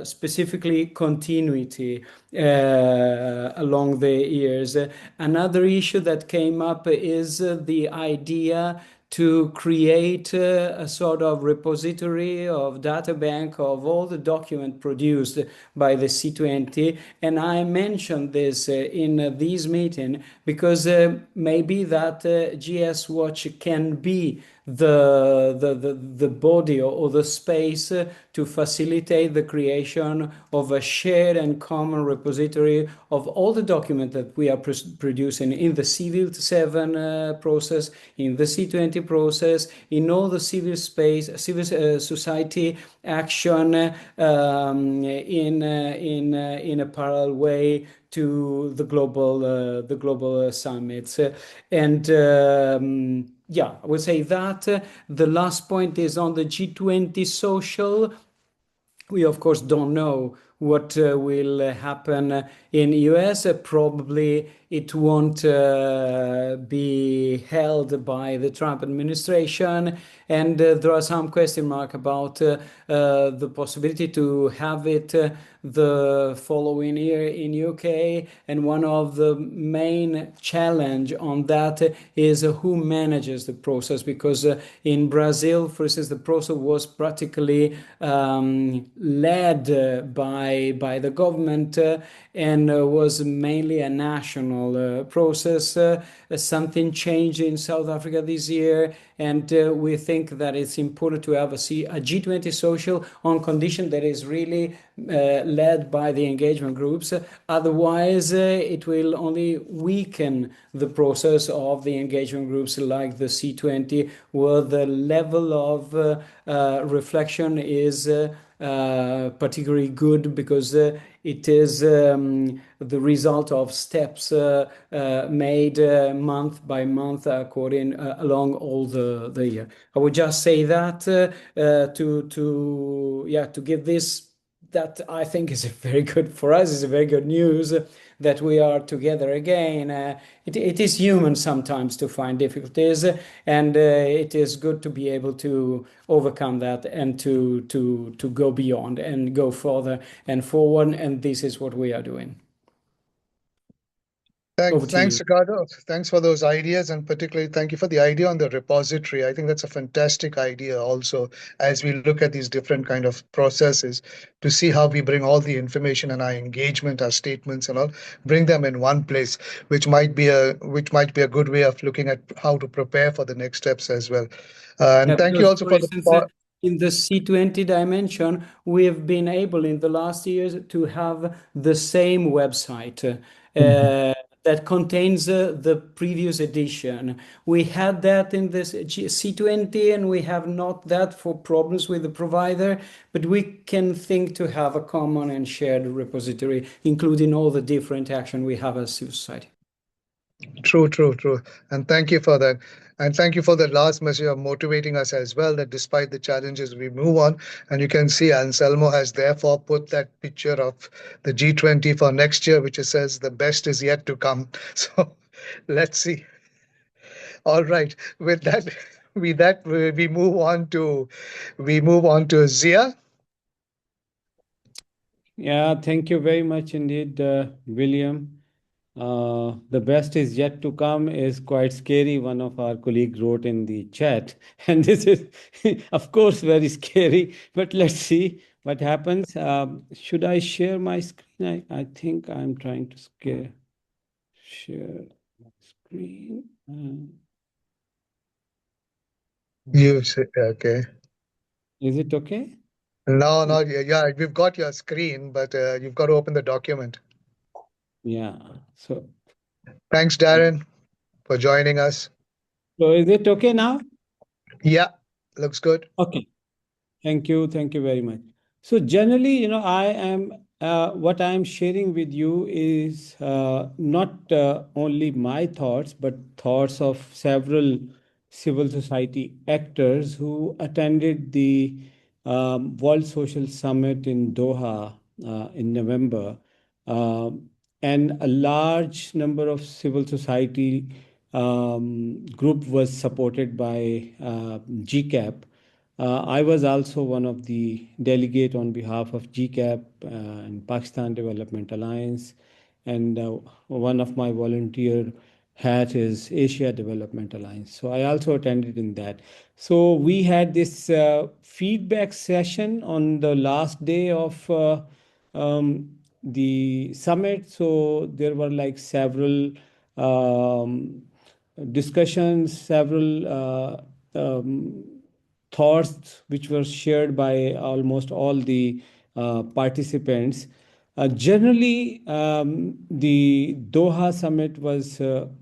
specifically continuity along the years. Another issue that came up is the idea to create a sort of repository of data bank of all the documents produced by the C20. And I mentioned this in this meeting because maybe that GS Watch can be the body or the space to facilitate the creation of a shared and common repository of all the documents that we are producing in the Civil 7 process, in the C20 process, in all the civil society action in a parallel way to the global summits. And yeah, I would say that the last point is on the G20 social. We, of course, don't know what will happen in US. Probably it won't be held by the Trump administration. And there are some question marks about the possibility to have it the following year in UK. And one of the main challenge on that is who manages the process, because in Brazil, for instance, the process was practically led by the government and was mainly a national process. Something changed in South Africa this year, and we think that it's important to have a G20 social on condition that is really led by the engagement groups. Otherwise, it will only weaken the process of the engagement groups like the C20, where the level of reflection is particularly good because it is the result of steps made month by month according along all the year. I would just say that to give this, that I think is very good for us, is a very good news that we are together again. It is human sometimes to find difficulties, and it is good to be able to overcome that and to go beyond and go further and forward, and this is what we are doing. Thanks, Ricardo. Thanks for those ideas, and particularly thank you for the idea on the repository. I think that's a fantastic idea also, as we look at these different kind of processes to see how we bring all the information and our engagement, our statements and all, bring them in one place, which might be a good way of looking at how to prepare for the next steps as well. And thank you also for the in the C20 dimension, we have been able in the last years to have the same website that contains the previous edition. We had that in this C20, and we have not that for problems with the provider, but we can think to have a common and shared repository, including all the different action we have as civil society. True. And thank you for that. And thank you for the last message of motivating us as well, that despite the challenges, we move on. And you can see Anselmo has therefore put that picture of the G20 for next year, which says the best is yet to come. So let's see. All right. With that, we move on to Zia. Yeah, thank you very much indeed, William. The best is yet to come is quite scary, one of our colleagues wrote in the chat. And this is, of course, very scary, but let's see what happens. Should I share my screen? I think I'm trying to share my screen. You say, okay. Is it okay? No, no, yeah, we've got your screen, but you've got to open the document. Yeah. So Thanks, Darren, for joining us. is it okay now? Yeah, looks good. Okay. Thank you. Thank you very much. So generally, I am what I am sharing with you is not only my thoughts, but thoughts of several civil society actors who attended the World Social Summit in Doha in November. And a large number of civil society group was supported by GCAP. I was also one of the delegate on behalf of GCAP and Pakistan Development Alliance, and one of my volunteer hat is Asia Development Alliance. So I also attended in that. So we had this feedback session on the last day of the summit. So there were like several discussions, several thoughts which were shared by almost all the participants. Generally, the Doha summit was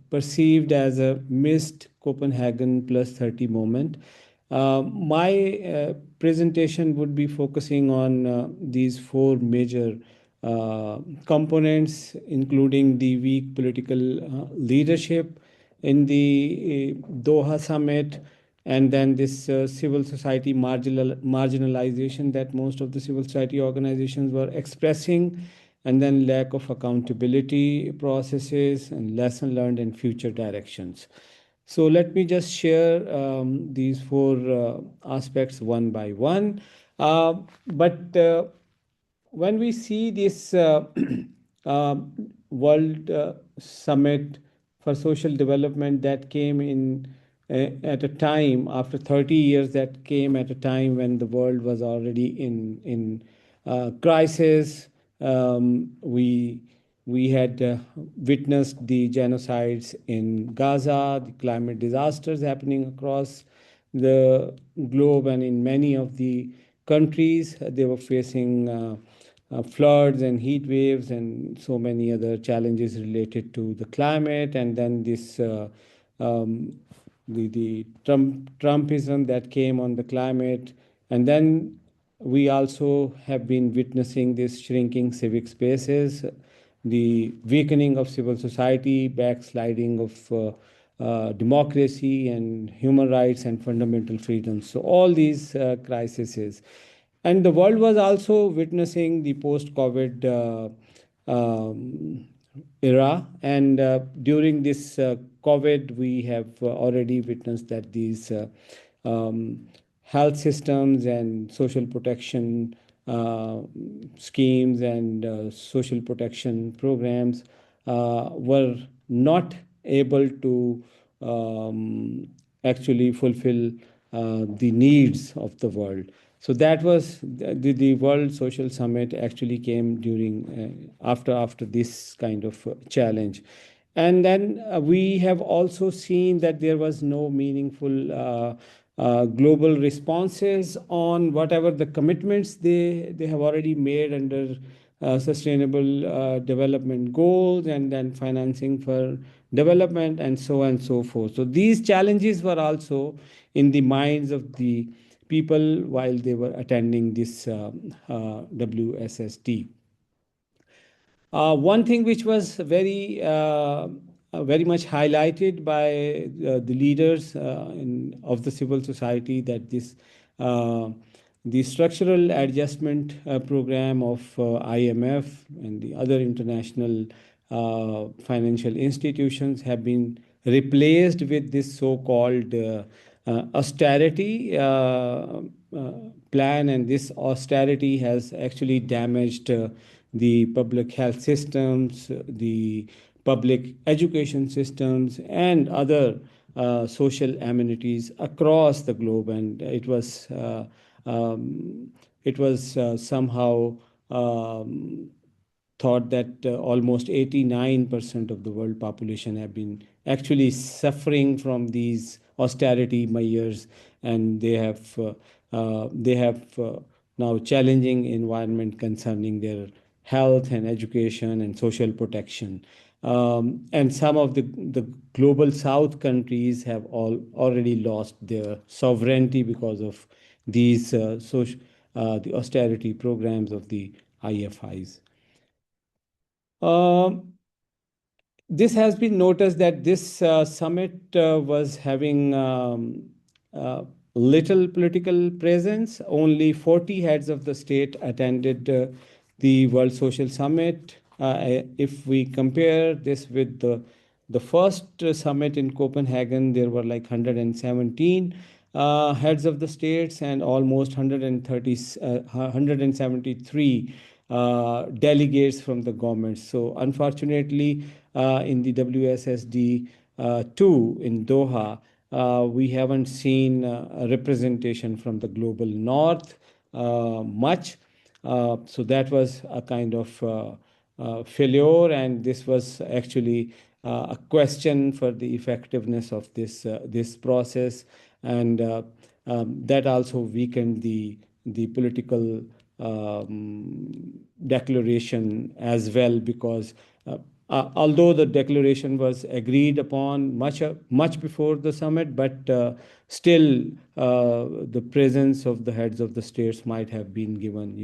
perceived as a missed Copenhagen plus 30 moment. My presentation would be focusing on these four major components, including the weak political leadership in the Doha summit, and then this civil society marginalization that most of the civil society organizations were expressing, and then lack of accountability processes and lesson learned and future directions. So let me just share these four aspects one by one. But when we see this World Summit for Social Development that came in at a time after 30 years, that came at a time when the world was already in crisis. We had witnessed the genocides in Gaza, the climate disasters happening across the globe, and in many of the countries they were facing floods and heat waves and so many other challenges related to the climate. And then this the Trumpism that came on the climate. And then we also have been witnessing this shrinking civic spaces, the weakening of civil society, backsliding of democracy and human rights and fundamental freedoms. So all these crises. And the world was also witnessing the post-COVID era. And during this COVID, we have already witnessed that these health systems and social protection schemes and social protection programs were not able to actually fulfill the needs of the world. So that was the World Social Summit actually came during after this kind of challenge. And then we have also seen that there was no meaningful global responses on whatever the commitments they have already made under sustainable development goals, and then financing for development, and so on and so forth. So these challenges were also in the minds of the people while they were attending this WSSD. One thing which was very much highlighted by the leaders of the civil society, that this the structural adjustment program of IMF and the other international financial institutions have been replaced with this so-called austerity plan, and this austerity has actually damaged the public health systems, the public education systems, and other social amenities across the globe. And it was somehow thought that almost 89% of the world population have been actually suffering from these austerity measures, and they have now challenging environment concerning their health and education and social protection. And some of the global South countries have already lost their sovereignty because of these the austerity programs of the IFIs. This has been noticed that this summit was having little political presence. Only 40 heads of the state attended the World Social Summit. If we compare this with the first summit in Copenhagen, there were like 117 heads of the states and almost 173 delegates from the government. So unfortunately, in the WSSD 2 in Doha, we haven't seen a representation from the global north much. So that was a kind of failure, and this was actually a question for the effectiveness of this process, and that also weakened the political declaration as well, because although the declaration was agreed upon much before the summit, but still the presence of the heads of the states might have been given,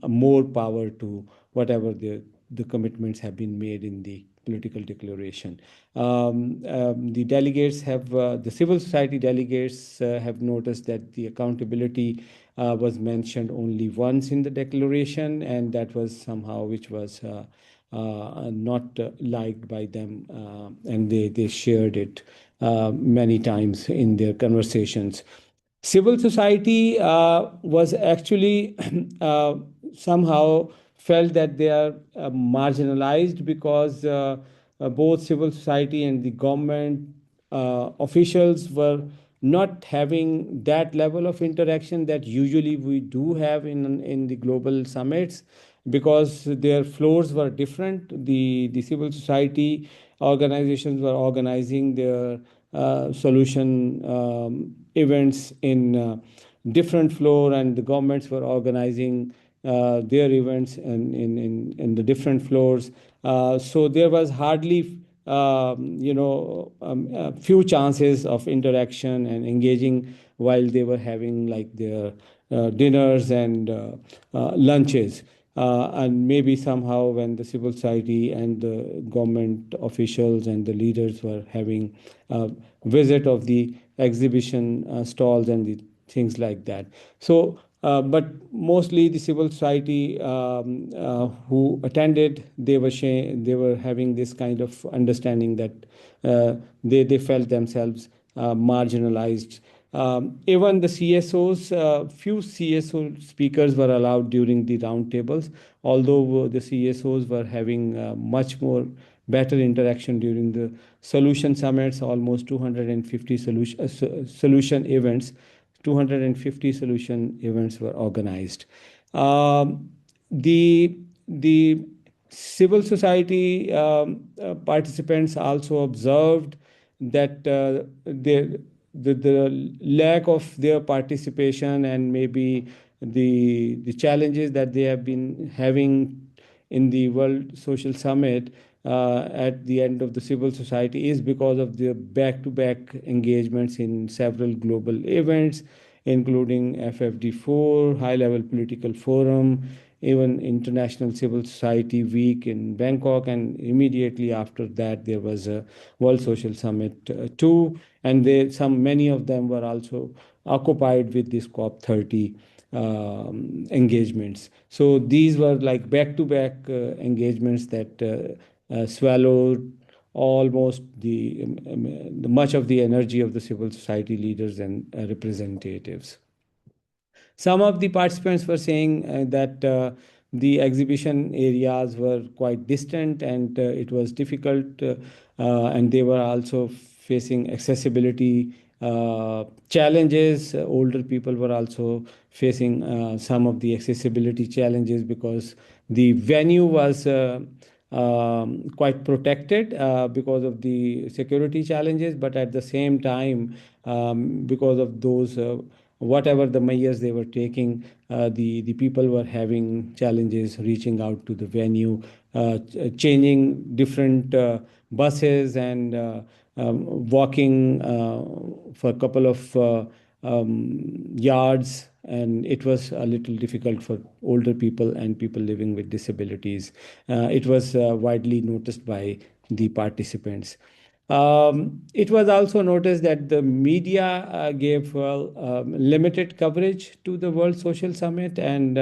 more power to whatever the commitments have been made in the political declaration. The delegates have, the civil society delegates have noticed that the accountability was mentioned only once in the declaration, and that was somehow which was not liked by them, and they shared it many times in their conversations. Civil society was actually somehow felt that they are marginalized because both civil society and the government officials were not having that level of interaction that usually we do have in the global summits, because their floors were different. The civil society organizations were organizing their solution events in different floor, and the governments were organizing their events in the different floors. So there was hardly few chances of interaction and engaging while they were having like their dinners and lunches. And maybe somehow when the civil society and the government officials and the leaders were having a visit of the exhibition stalls and the things like that. So, but mostly the civil society who attended, they were having this kind of understanding that they felt themselves marginalized. Even the CSOs, few CSO speakers were allowed during the roundtables, although the CSOs were having much more better interaction during the solution summits. Almost 250 solution events, 250 solution events were organized. The civil society participants also observed that the lack of their participation and maybe the challenges that they have been having in the World Social Summit at the end of the civil society is because of the back-to-back engagements in several global events, including FFD4, High-Level Political Forum, even International Civil Society Week in Bangkok, and immediately after that there was a World Social Summit 2, and many of them were also occupied with this COP30 engagements. So these were like back-to-back engagements that swallowed almost the much of the energy of the civil society leaders and representatives. Some of the participants were saying that the exhibition areas were quite distant, and it was difficult, and they were also facing accessibility challenges. Older people were also facing some of the accessibility challenges because the venue was quite protected because of the security challenges, but at the same time, because of those whatever the measures they were taking, the people were having challenges reaching out to the venue, changing different buses and walking for a couple of yards, and it was a little difficult for older people and people living with disabilities. It was widely noticed by the participants. It was also noticed that the media gave limited coverage to the World Social Summit, and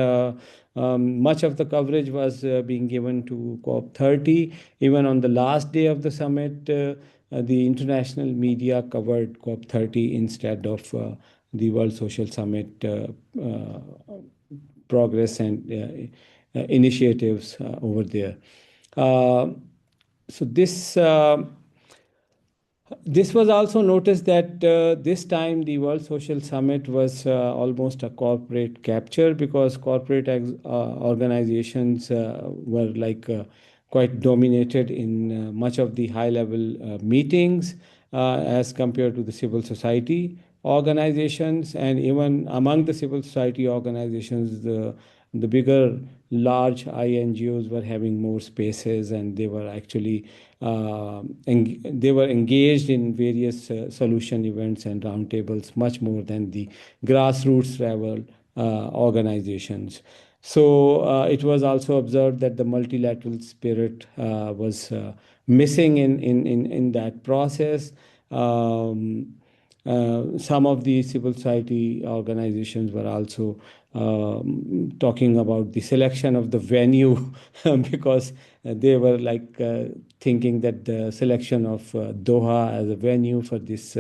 much of the coverage was being given to COP30. Even on the last day of the summit, the international media covered COP30 instead of the World Social Summit progress and initiatives over there. So this was also noticed that this time the World Social Summit was almost a corporate capture, because corporate organizations were like quite dominated in much of the high-level meetings as compared to the civil society organizations. And even among the civil society organizations, the bigger large INGOs were having more spaces, and they were actually they were engaged in various solution events and roundtables much more than the grassroots level organizations. So it was also observed that the multilateral spirit was missing in that process. Some of the civil society organizations were also talking about the selection of the venue because they were like thinking that the selection of Doha as a venue for this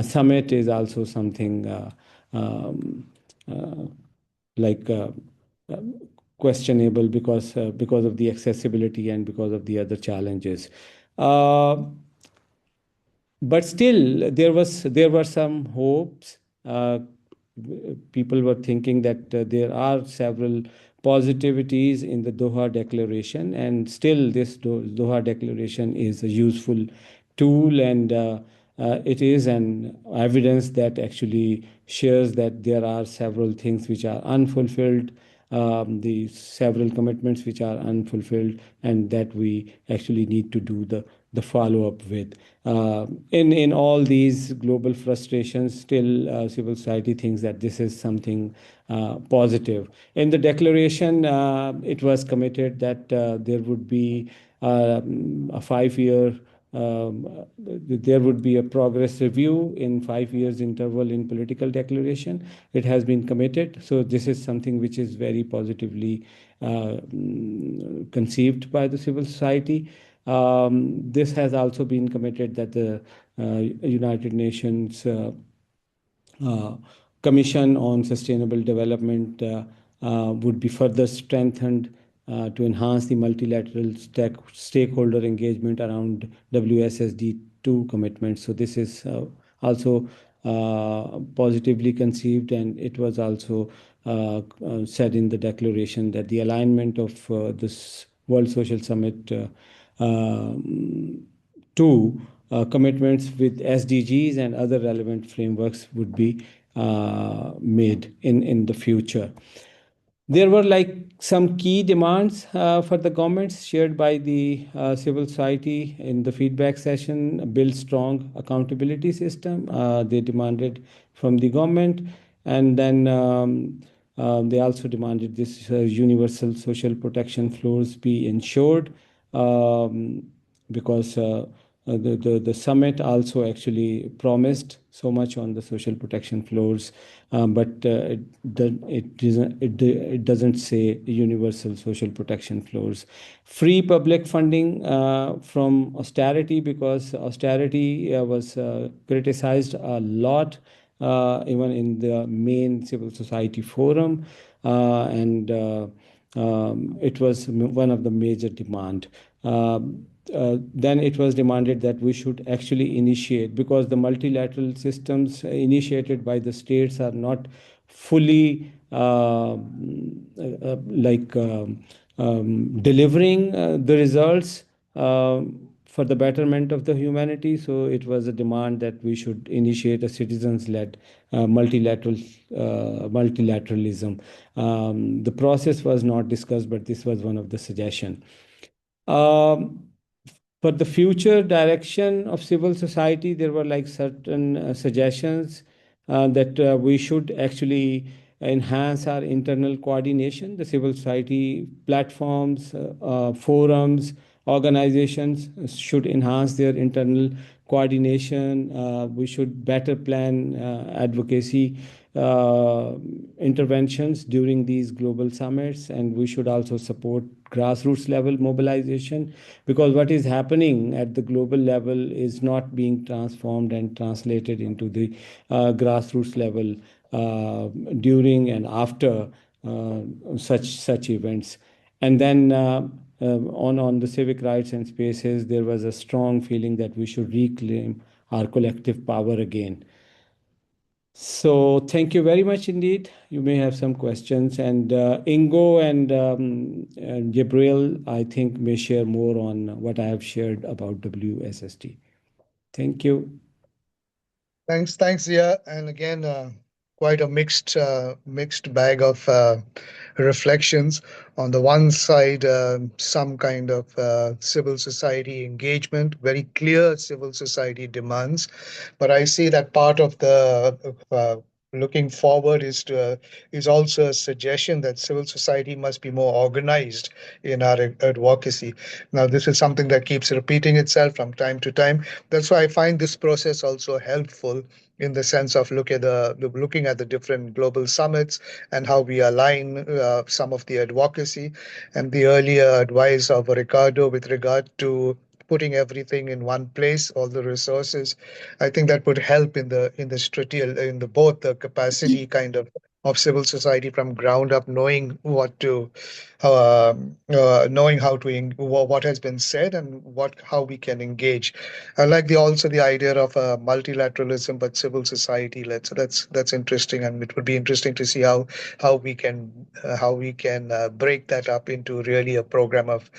summit is also something like questionable because of the accessibility and because of the other challenges. But still, there were some hopes. People were thinking that there are several positivities in the Doha Declaration, and still this Doha Declaration is a useful tool, and it is an evidence that actually shares that there are several things which are unfulfilled, the several commitments which are unfulfilled, and that we actually need to do the follow-up with. In all these global frustrations, still civil society thinks that this is something positive. In the declaration, it was committed that there would be a 5-year there would be a progress review in 5 years interval in political declaration. It has been committed. So this is something which is very positively conceived by the civil society. This has also been committed that the United Nations Commission on Sustainable Development would be further strengthened to enhance the multilateral stakeholder engagement around WSSD 2 commitments. So this is also positively conceived, and it was also said in the declaration that the alignment of this World Social Summit to commitments with SDGs and other relevant frameworks would be made in the future. There were like some key demands for the governments shared by the civil society in the feedback session: build strong accountability system. They demanded from the government, and then they also demanded this universal social protection floors be ensured, because the summit also actually promised so much on the social protection floors, but it doesn't say universal social protection floors. Free public funding from austerity, because austerity was criticized a lot, even in the main civil society forum, and it was one of the major demand. Then it was demanded that we should actually initiate, because the multilateral systems initiated by the states are not fully delivering the results for the betterment of the humanity. So it was a demand that we should initiate a citizens-led multilateralism. The process was not discussed, but this was one of the suggestions. For the future direction of civil society, there were like certain suggestions that we should actually enhance our internal coordination. The civil society platforms, forums, organizations should enhance their internal coordination. We should better plan advocacy interventions during these global summits, and we should also support grassroots level mobilization, because what is happening at the global level is not being transformed and translated into the grassroots level during and after such events. And then on the civic rights and spaces, there was a strong feeling that we should reclaim our collective power again. So thank you very much indeed. You may have some questions, and Ingo and Gabriele, I think, may share more on what I have shared about WSST. Thank you. Thanks, Zia. And again, quite a mixed bag of reflections. On the one side, some kind of civil society engagement, very clear civil society demands. But I see that part of the looking forward is also a suggestion that civil society must be more organized in our advocacy. Now, this is something that keeps repeating itself from time to time. That's why I find this process also helpful, in the sense of looking at the different global summits and how we align some of the advocacy, and the earlier advice of Ricardo with regard to putting everything in one place, all the resources. I think that would help in the both the capacity kind of civil society from ground up, knowing what to knowing what has been said and how we can engage. I like also the idea of multilateralism, but civil society led. So that's interesting, and it would be interesting to see how we can break that up into really a program of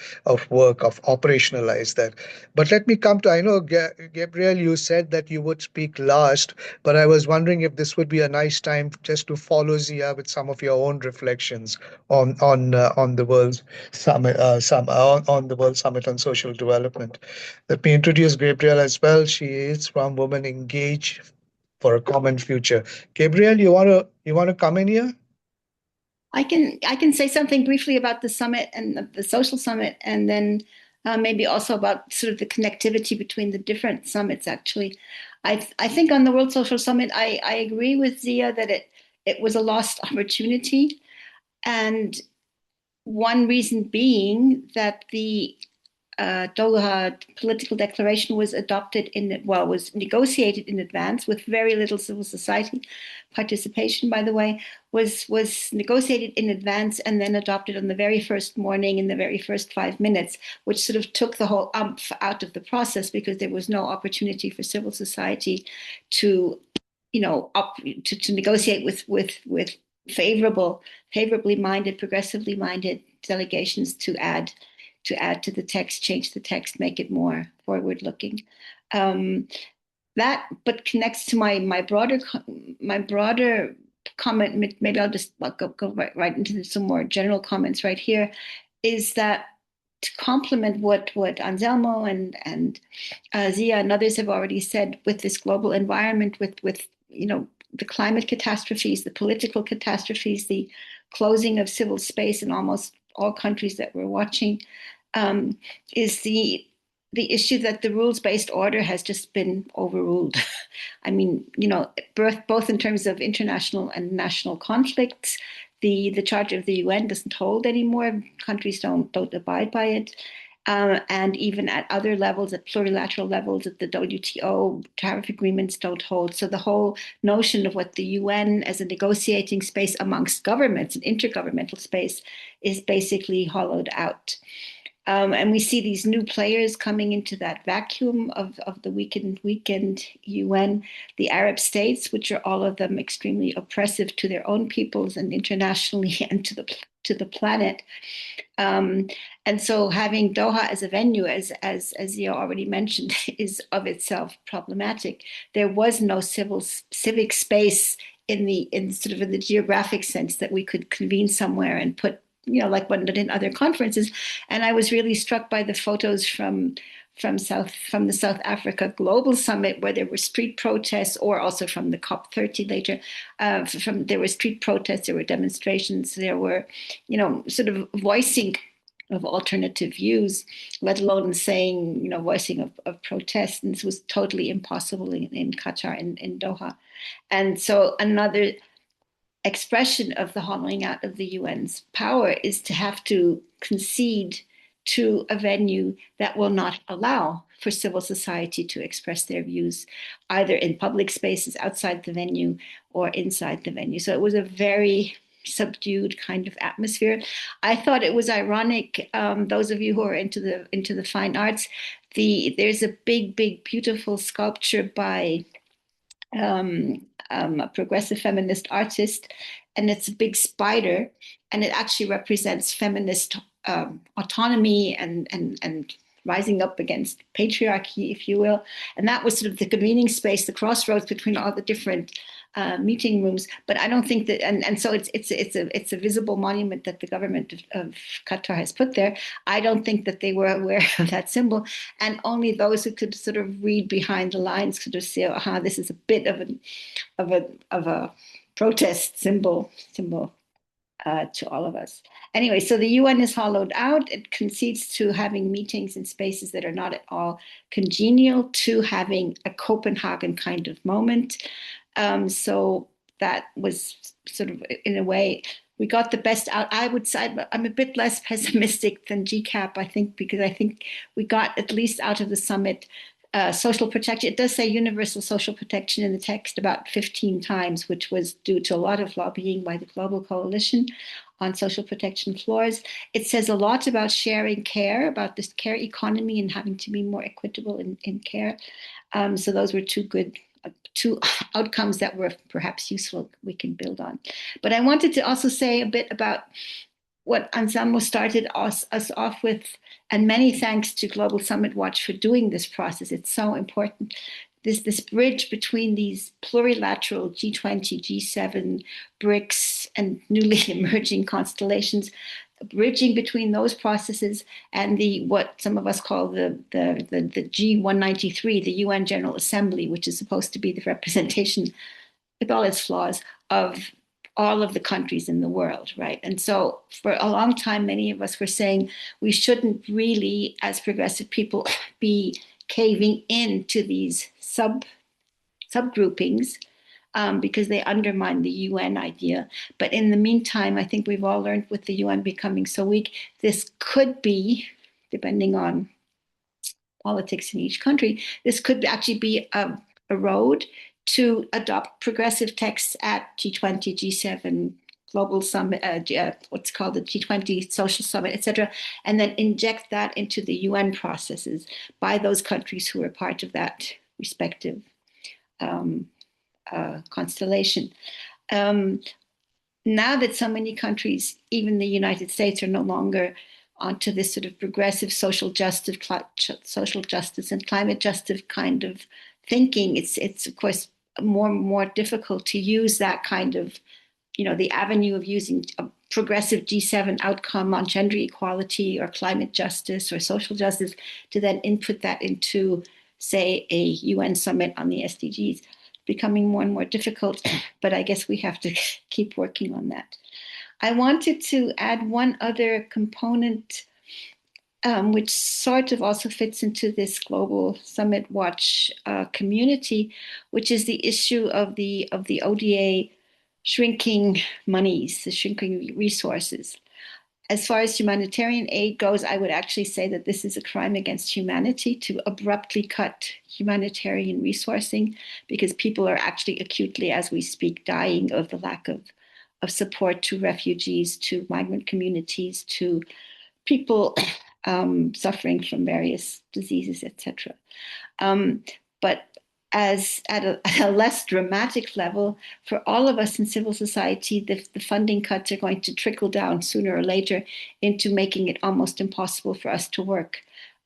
work, of operationalize that. But let me come to, I know, Gabriele, you said that you would speak last, but I was wondering if this would be a nice time just to follow Zia with some of your own reflections on the World Summit, on the World Summit on Social Development. Let me introduce Gabriele as well. She is from Women Engage for a Common Future. Gabriele, you want to come in here? I can say something briefly about the summit and the social summit, and then maybe also about sort of the connectivity between the different summits. Actually, I think on the World Social Summit, I agree with Zia that it was a lost opportunity, and one reason being that the Doha political declaration was was negotiated in advance with very little civil society participation, by the way, was negotiated in advance and then adopted on the very first morning in the very first 5 minutes, which sort of took the whole umph out of the process, because there was no opportunity for civil society to, to negotiate with favorably minded, progressively minded delegations to add to the text, change the text, make it more forward-looking. That, but connects to my broader comment. Maybe I'll just go right into some more general comments right here. Is that to complement what Anselmo and Zia and others have already said, with this global environment, with the climate catastrophes, the political catastrophes, the closing of civil space in almost all countries that we're watching, is the issue that the rules-based order has just been overruled. I mean, both in terms of international and national conflicts, the Charter of the UN doesn't hold anymore. Countries don't abide by it. And even at other levels, at plurilateral levels, at the WTO, tariff agreements don't hold. So the whole notion of what the UN as a negotiating space amongst governments, an intergovernmental space, is basically hollowed out. And we see these new players coming into that vacuum of the weakened UN, the Arab states, which are all of them extremely oppressive to their own peoples and internationally and to the planet. And so having Doha as a venue, as you already mentioned, is of itself problematic. There was no civic space in the geographic sense that we could convene somewhere and put, like one did in other conferences. And I was really struck by the photos from the South Africa Global Summit, where there were street protests, or also from the COP30 later. There were street protests, there were demonstrations, there were, sort of voicing of alternative views, let alone saying, voicing of protest. And this was totally impossible in Qatar, in Doha. And so another expression of the hollowing out of the UN's power is to have to concede to a venue that will not allow for civil society to express their views, either in public spaces outside the venue or inside the venue. So it was a very subdued kind of atmosphere. I thought it was ironic. Those of you who are into the fine arts, there's a big, beautiful sculpture by a progressive feminist artist, and it's a big spider, and it actually represents feminist autonomy and rising up against patriarchy, if you will. And that was sort of the convening space, the crossroads between all the different meeting rooms. But I don't think that, and so it's a visible monument that the government of Qatar has put there. I don't think that they were aware of that symbol, and only those who could sort of read behind the lines could have seen, this is a bit of a protest symbol to all of us. Anyway, so the UN is hollowed out. It concedes to having meetings in spaces that are not at all congenial to having a Copenhagen kind of moment. So that was sort of, in a way, we got the best out. I would say I'm a bit less pessimistic than GCAP, I think, because I think we got at least out of the summit social protection. It does say universal social protection in the text about 15 times, which was due to a lot of lobbying by the Global Coalition on social protection floors. It says a lot about sharing care, about this care economy and having to be more equitable in care. So those were two outcomes that were perhaps useful we can build on. But I wanted to also say a bit about what Anselmo started us off with, and many thanks to Global Summit Watch for doing this process. It's so important. This bridge between these plurilateral G20, G7, BRICS, and newly emerging constellations, bridging between those processes and what some of us call the G193, the UN General Assembly, which is supposed to be the representation, with all its flaws, of all of the countries in the world, right? And so for a long time, many of us were saying we shouldn't really, as progressive people, be caving into these subgroupings because they undermine the UN idea. But in the meantime, I think we've all learned with the UN becoming so weak, this could be, depending on politics in each country, this could actually be a road to adopt progressive texts at G20, G7, Global Summit, what's called the G20 Social Summit, etc., and then inject that into the UN processes by those countries who are part of that respective constellation. Now that so many countries, even the United States, are no longer onto this sort of progressive social justice and climate justice kind of thinking, it's of course more difficult to use that kind of, the avenue of using a progressive G7 outcome on gender equality or climate justice or social justice to then input that into, say, a UN summit on the SDGs. Becoming more and more difficult, but I guess we have to keep working on that. I wanted to add one other component which sort of also fits into this Global Summit Watch community, which is the issue of the ODA shrinking monies, the shrinking resources. As far as humanitarian aid goes, I would actually say that this is a crime against humanity to abruptly cut humanitarian resourcing, because people are actually acutely, as we speak, dying of the lack of support to refugees, to migrant communities, to people suffering from various diseases, etc. But as at a less dramatic level, for all of us in civil society, the funding cuts are going to trickle down sooner or later into making it almost impossible for us to work.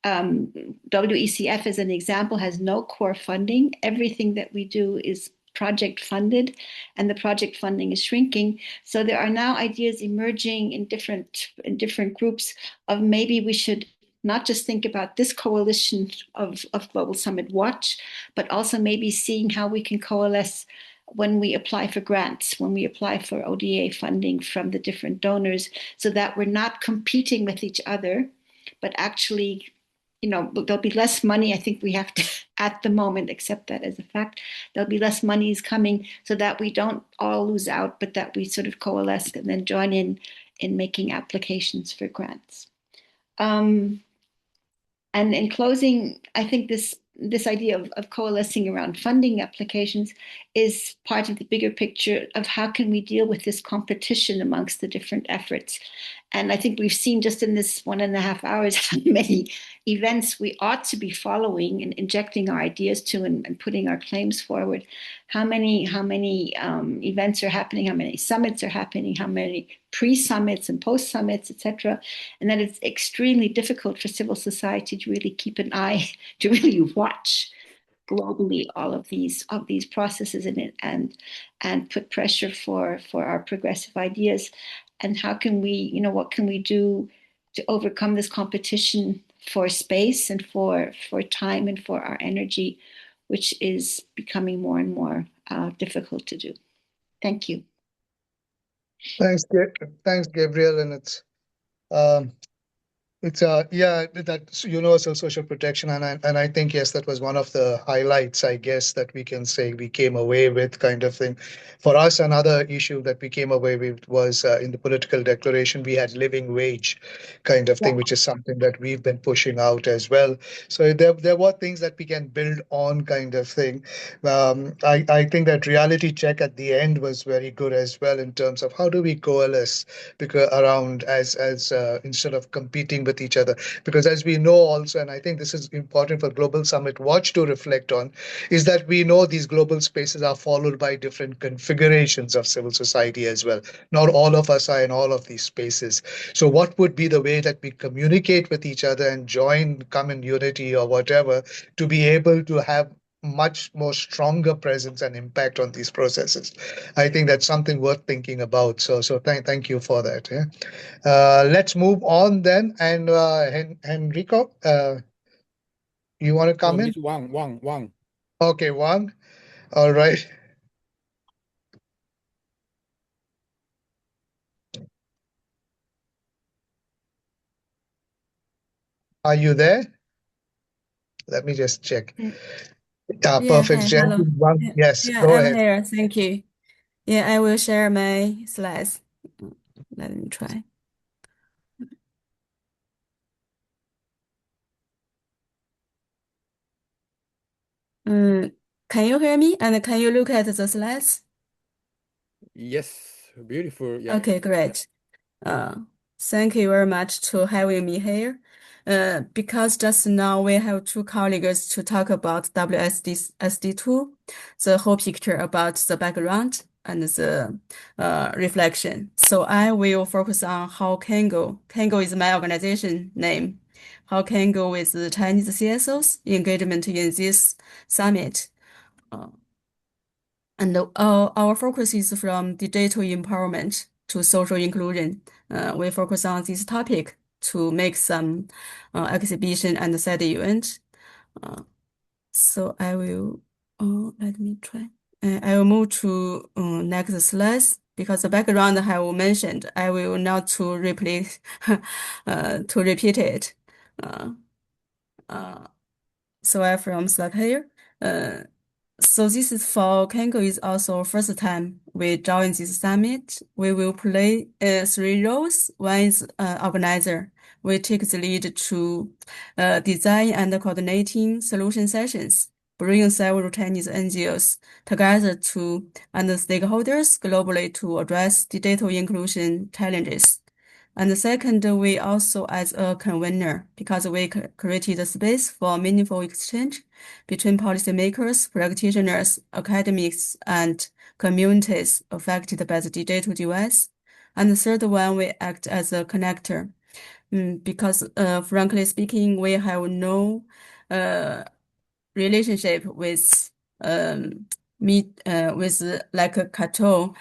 WECF, as an example, has no core funding. Everything that we do is project funded, and the project funding is shrinking. So there are now ideas emerging in different groups of maybe we should not just think about this coalition of Global Summit Watch, but also maybe seeing how we can coalesce when we apply for grants, when we apply for ODA funding from the different donors, so that we're not competing with each other, but actually, there'll be less money. I think we have to, at the moment, accept that as a fact. There'll be less monies coming so that we don't all lose out, but that we sort of coalesce and then join in making applications for grants. And in closing, I think this idea of coalescing around funding applications is part of the bigger picture of how can we deal with this competition amongst the different efforts. And I think we've seen just in this 1.5 hours how many events we ought to be following and injecting our ideas to and putting our claims forward. How many events are happening, how many summits are happening, how many pre-summits and post-summits, etc. And that it's extremely difficult for civil society to really keep an eye, to really watch globally all of these processes in it and put pressure for our progressive ideas. And how can we, what can we do to overcome this competition for space and for time and for our energy, which is becoming more and more difficult to do. Thank you. Thanks, Gabriele. And it's that's universal social protection, and I think, yes, that was one of the highlights, I guess, that we can say we came away with, kind of thing. For us, another issue that we came away with was in the political declaration, we had living wage kind of thing, which is something that we've been pushing out as well. So there were things that we can build on, kind of thing. I think that reality check at the end was very good as well in terms of how do we coalesce around as instead of competing with each other, because as we know also, and I think this is important for Global Summit Watch to reflect on, is that we know these global spaces are followed by different configurations of civil society as well. Not all of us are in all of these spaces. So what would be the way that we communicate with each other and come in unity or whatever to be able to have much more stronger presence and impact on these processes? I think that's something worth thinking about. So thank you for that. Yeah. Let's move on then. And Enrico, you want to come in? Wang. Okay, Wang. All right. Are you there? Let me just check. Yeah, perfect. hi, hello. Wang, yes, Yeah, go I'm ahead. here. Thank you. Yeah, I will share my slides. Let me try. Can you hear me? And can you look at the slides? Yes, beautiful. Yeah. Okay, great. Thank you very much to having me here. Because just now we have two colleagues to talk about WSD2, the whole picture about the background and the reflection. So I will focus on how CANGO is my organization name, how CANGO with the Chinese CSOs engagement in this summit. And our focus is from digital empowerment to social inclusion. We focus on this topic to make some exhibition and side event. So I will, let me try. I will move to next slides because the background I have mentioned. I will not to repeat it. So I from slide here. So this is for CANGO is also first time we join this summit. We will play 3 roles. One is organizer. We take the lead to design and coordinating solution sessions, bring several Chinese NGOs together and stakeholders globally to address digital inclusion challenges. And the second, we also as a convener, because we created a space for meaningful exchange between policymakers, practitioners, academics, and communities affected by the digital device. And the third one, we act as a connector, because frankly speaking, we have no relationship with like cartel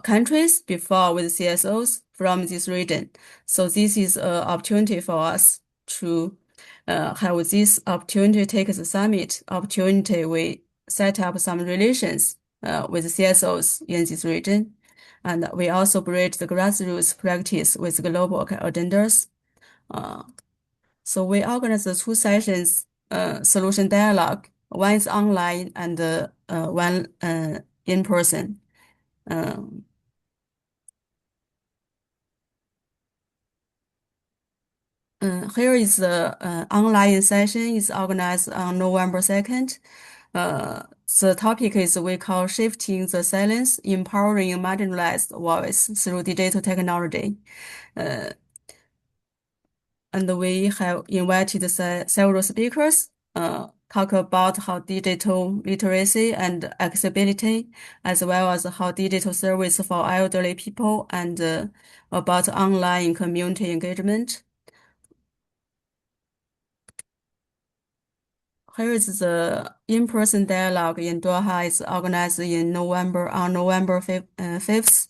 countries before with CSOs from this region. So this is an opportunity for us to have this opportunity, take the summit opportunity. We set up some relations with CSOs in this region. And we also bridge the grassroots practice with global agendas. So we organize the two sessions, solution dialogue. One is online and one in person. Here is the online session is organized on November 2nd. The topic is we call Shifting the Silence, Empowering Marginalized Voice Through Digital Technology. And we have invited several speakers, talk about how digital literacy and accessibility, as well as how digital service for elderly people and about online community engagement. Here is the in-person dialogue in Doha. It's organized on November 5th.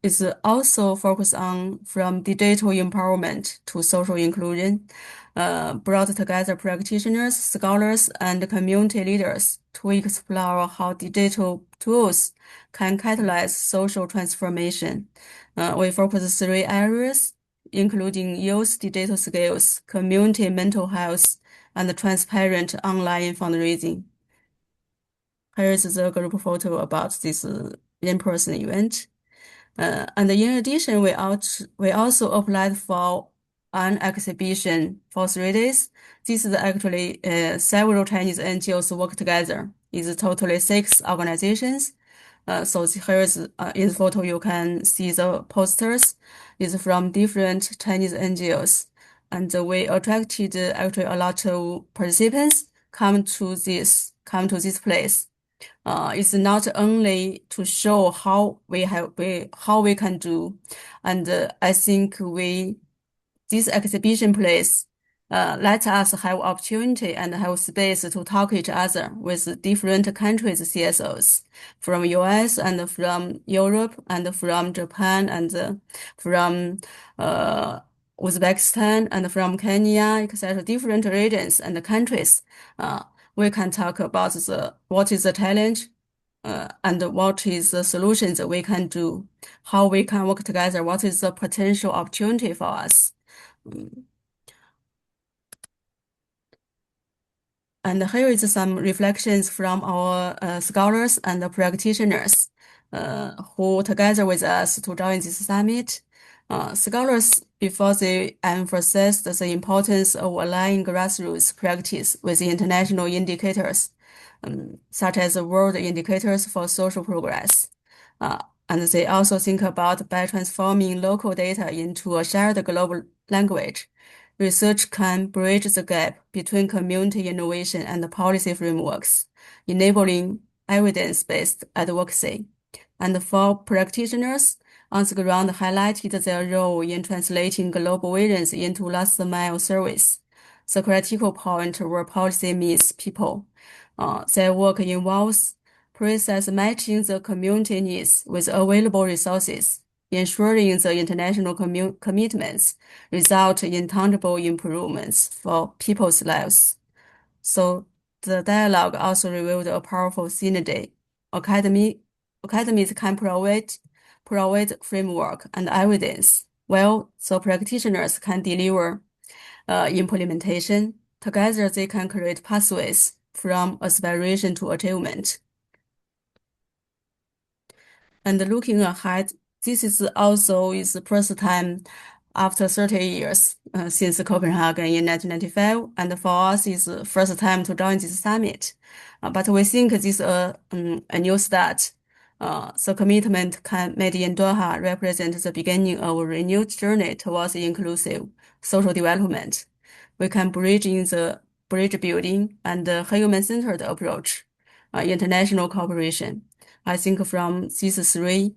It's also focused on from digital empowerment to social inclusion, brought together practitioners, scholars, and community leaders to explore how digital tools can catalyze social transformation. We focus 3 areas, including youth digital skills, community mental health, and transparent online fundraising. Here is the group photo about this in-person event. And in addition, we also applied for an exhibition for 3 days. This is actually several Chinese NGOs work together. It's totally 6 organizations. So here is in the photo, you can see the posters. It's from different Chinese NGOs. And we attracted actually a lot of participants come to this place. It's not only to show how we can do, and I think this exhibition place let us have opportunity and have space to talk each other with different countries CSOs from US and from Europe and from Japan and from Uzbekistan and from Kenya, etc. Different regions and countries. We can talk about what is the challenge and what is the solutions that we can do, how we can work together, what is the potential opportunity for us. And here is some reflections from our scholars and practitioners who together with us to join this summit. Scholars, before they emphasized the importance of aligning grassroots practice with international indicators, such as world indicators for social progress. And they also think about by transforming local data into a shared global language, research can bridge the gap between community innovation and policy frameworks, enabling evidence-based advocacy. And for practitioners, on the ground highlighted their role in translating global visions into last-mile service. The critical point where policy meets people. Their work involves precise matching the community needs with available resources, ensuring the international commitments result in tangible improvements for people's lives. So the dialogue also revealed a powerful synergy. Academies can provide framework and evidence, while the practitioners can deliver implementation. Together, they can create pathways from aspiration to achievement. And looking ahead, this is also the first time after 30 years since Copenhagen in 1995, and for us, it's the first time to join this summit. But we think this is a new start. The commitment made in Doha represents the beginning of a renewed journey towards inclusive social development. We can bridge in the bridge building and the human-centered approach, international cooperation. I think from these three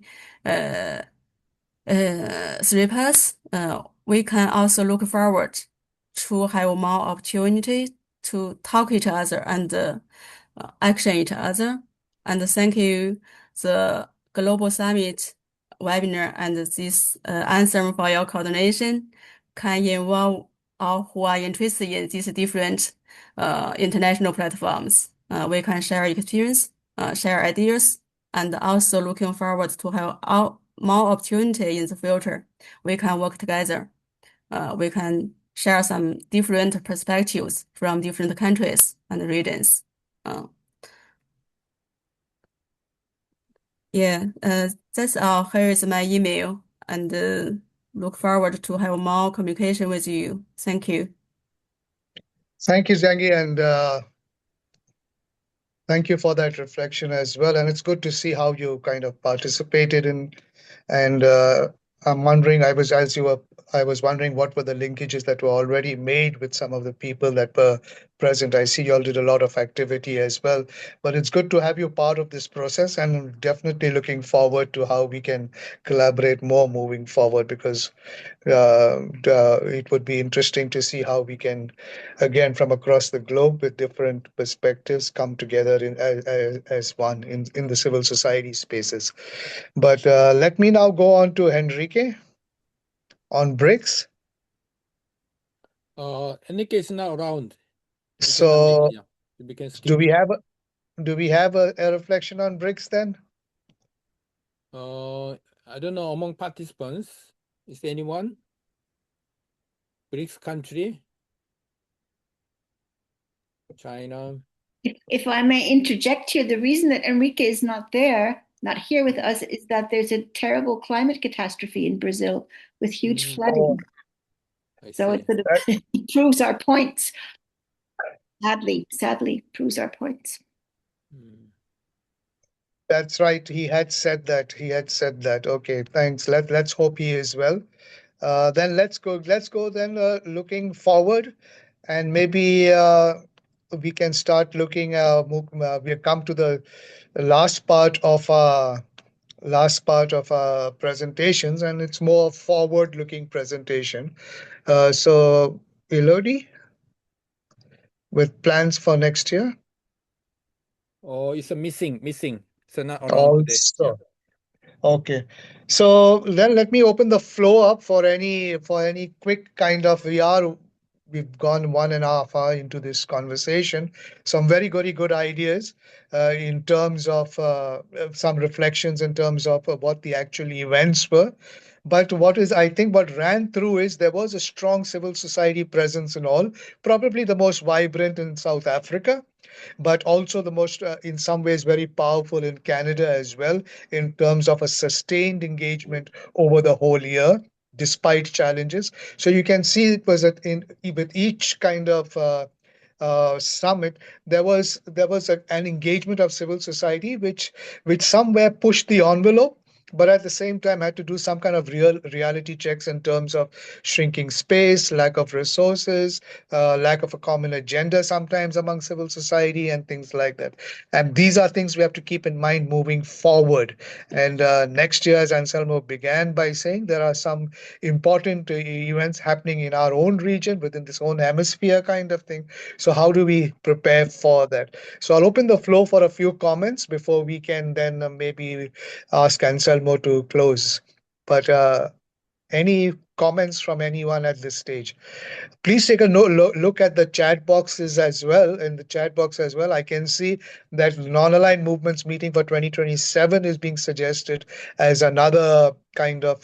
paths, we can also look forward to have more opportunity to talk each other and action each other. And thank you, the Global Summit webinar and this Anselmo for your coordination can involve all who are interested in these different international platforms. We can share experience, share ideas, and also looking forward to have more opportunity in the future. We can work together. We can share some different perspectives from different countries and regions. That's all. Here is my email, and look forward to have more communication with you. Thank you. Thank you, Xiangyi, and thank you for that reflection as well. And it's good to see how you kind of participated in. And I'm wondering, I was wondering what were the linkages that were already made with some of the people that were present. I see you all did a lot of activity as well, but it's good to have you part of this process, and I'm definitely looking forward to how we can collaborate more moving forward, because it would be interesting to see how we can, again, from across the globe with different perspectives, come together as one in the civil society spaces. But let me now go on to Enrique on BRICS. Enrique is not around. So We can skip. do we have a reflection on BRICS then? I don't know, among participants, is there anyone? BRICS country? China? If I may interject here, the reason that Enrique is not here with us, is that there's a terrible climate catastrophe in Brazil with huge flooding. So it sort of proves our points. Sadly, proves our points. That's right. He had said that. Okay, thanks. Let's hope he is well. Then let's go then looking forward, and maybe we can start looking. We have come to the last part of our presentations, and it's more forward-looking presentation. So Elodie, with plans for next year? Oh, it's a missing. So not around today. Also. Okay, so then let me open the floor up for any quick kind of, we've gone 1.5 hours into this conversation. Some very good ideas in terms of some reflections in terms of what the actual events were. But I think what ran through is there was a strong civil society presence in all, probably the most vibrant in South Africa, but also the most, in some ways, very powerful in Canada as well, in terms of a sustained engagement over the whole year, despite challenges. So you can see it was with each kind of summit, there was an engagement of civil society, which somewhere pushed the envelope, but at the same time had to do some kind of reality checks in terms of shrinking space, lack of resources, lack of a common agenda sometimes among civil society and things like that. And these are things we have to keep in mind moving forward. And next year, as Anselmo began by saying, there are some important events happening in our own region, within this own hemisphere kind of thing. So how do we prepare for that? So I'll open the floor for a few comments before we can then maybe ask Anselmo to close. But any comments from anyone at this stage? Please take a look at the chat boxes as well. In the chat box as well, I can see that non-aligned movements meeting for 2027 is being suggested as another kind of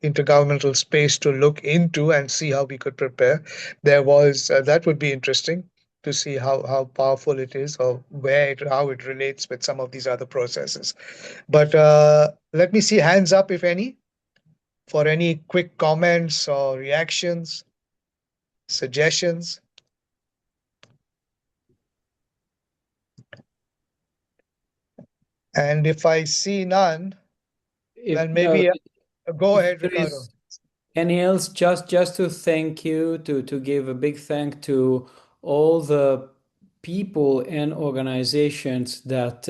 intergovernmental space to look into and see how we could prepare. That would be interesting to see how powerful it is, or how it relates with some of these other processes. But let me see hands up, if any, for any quick comments or reactions, suggestions. And if I see none, then No, maybe go if ahead, there Ricardo. is any else, just to thank you, to give a big thank to all the people and organizations that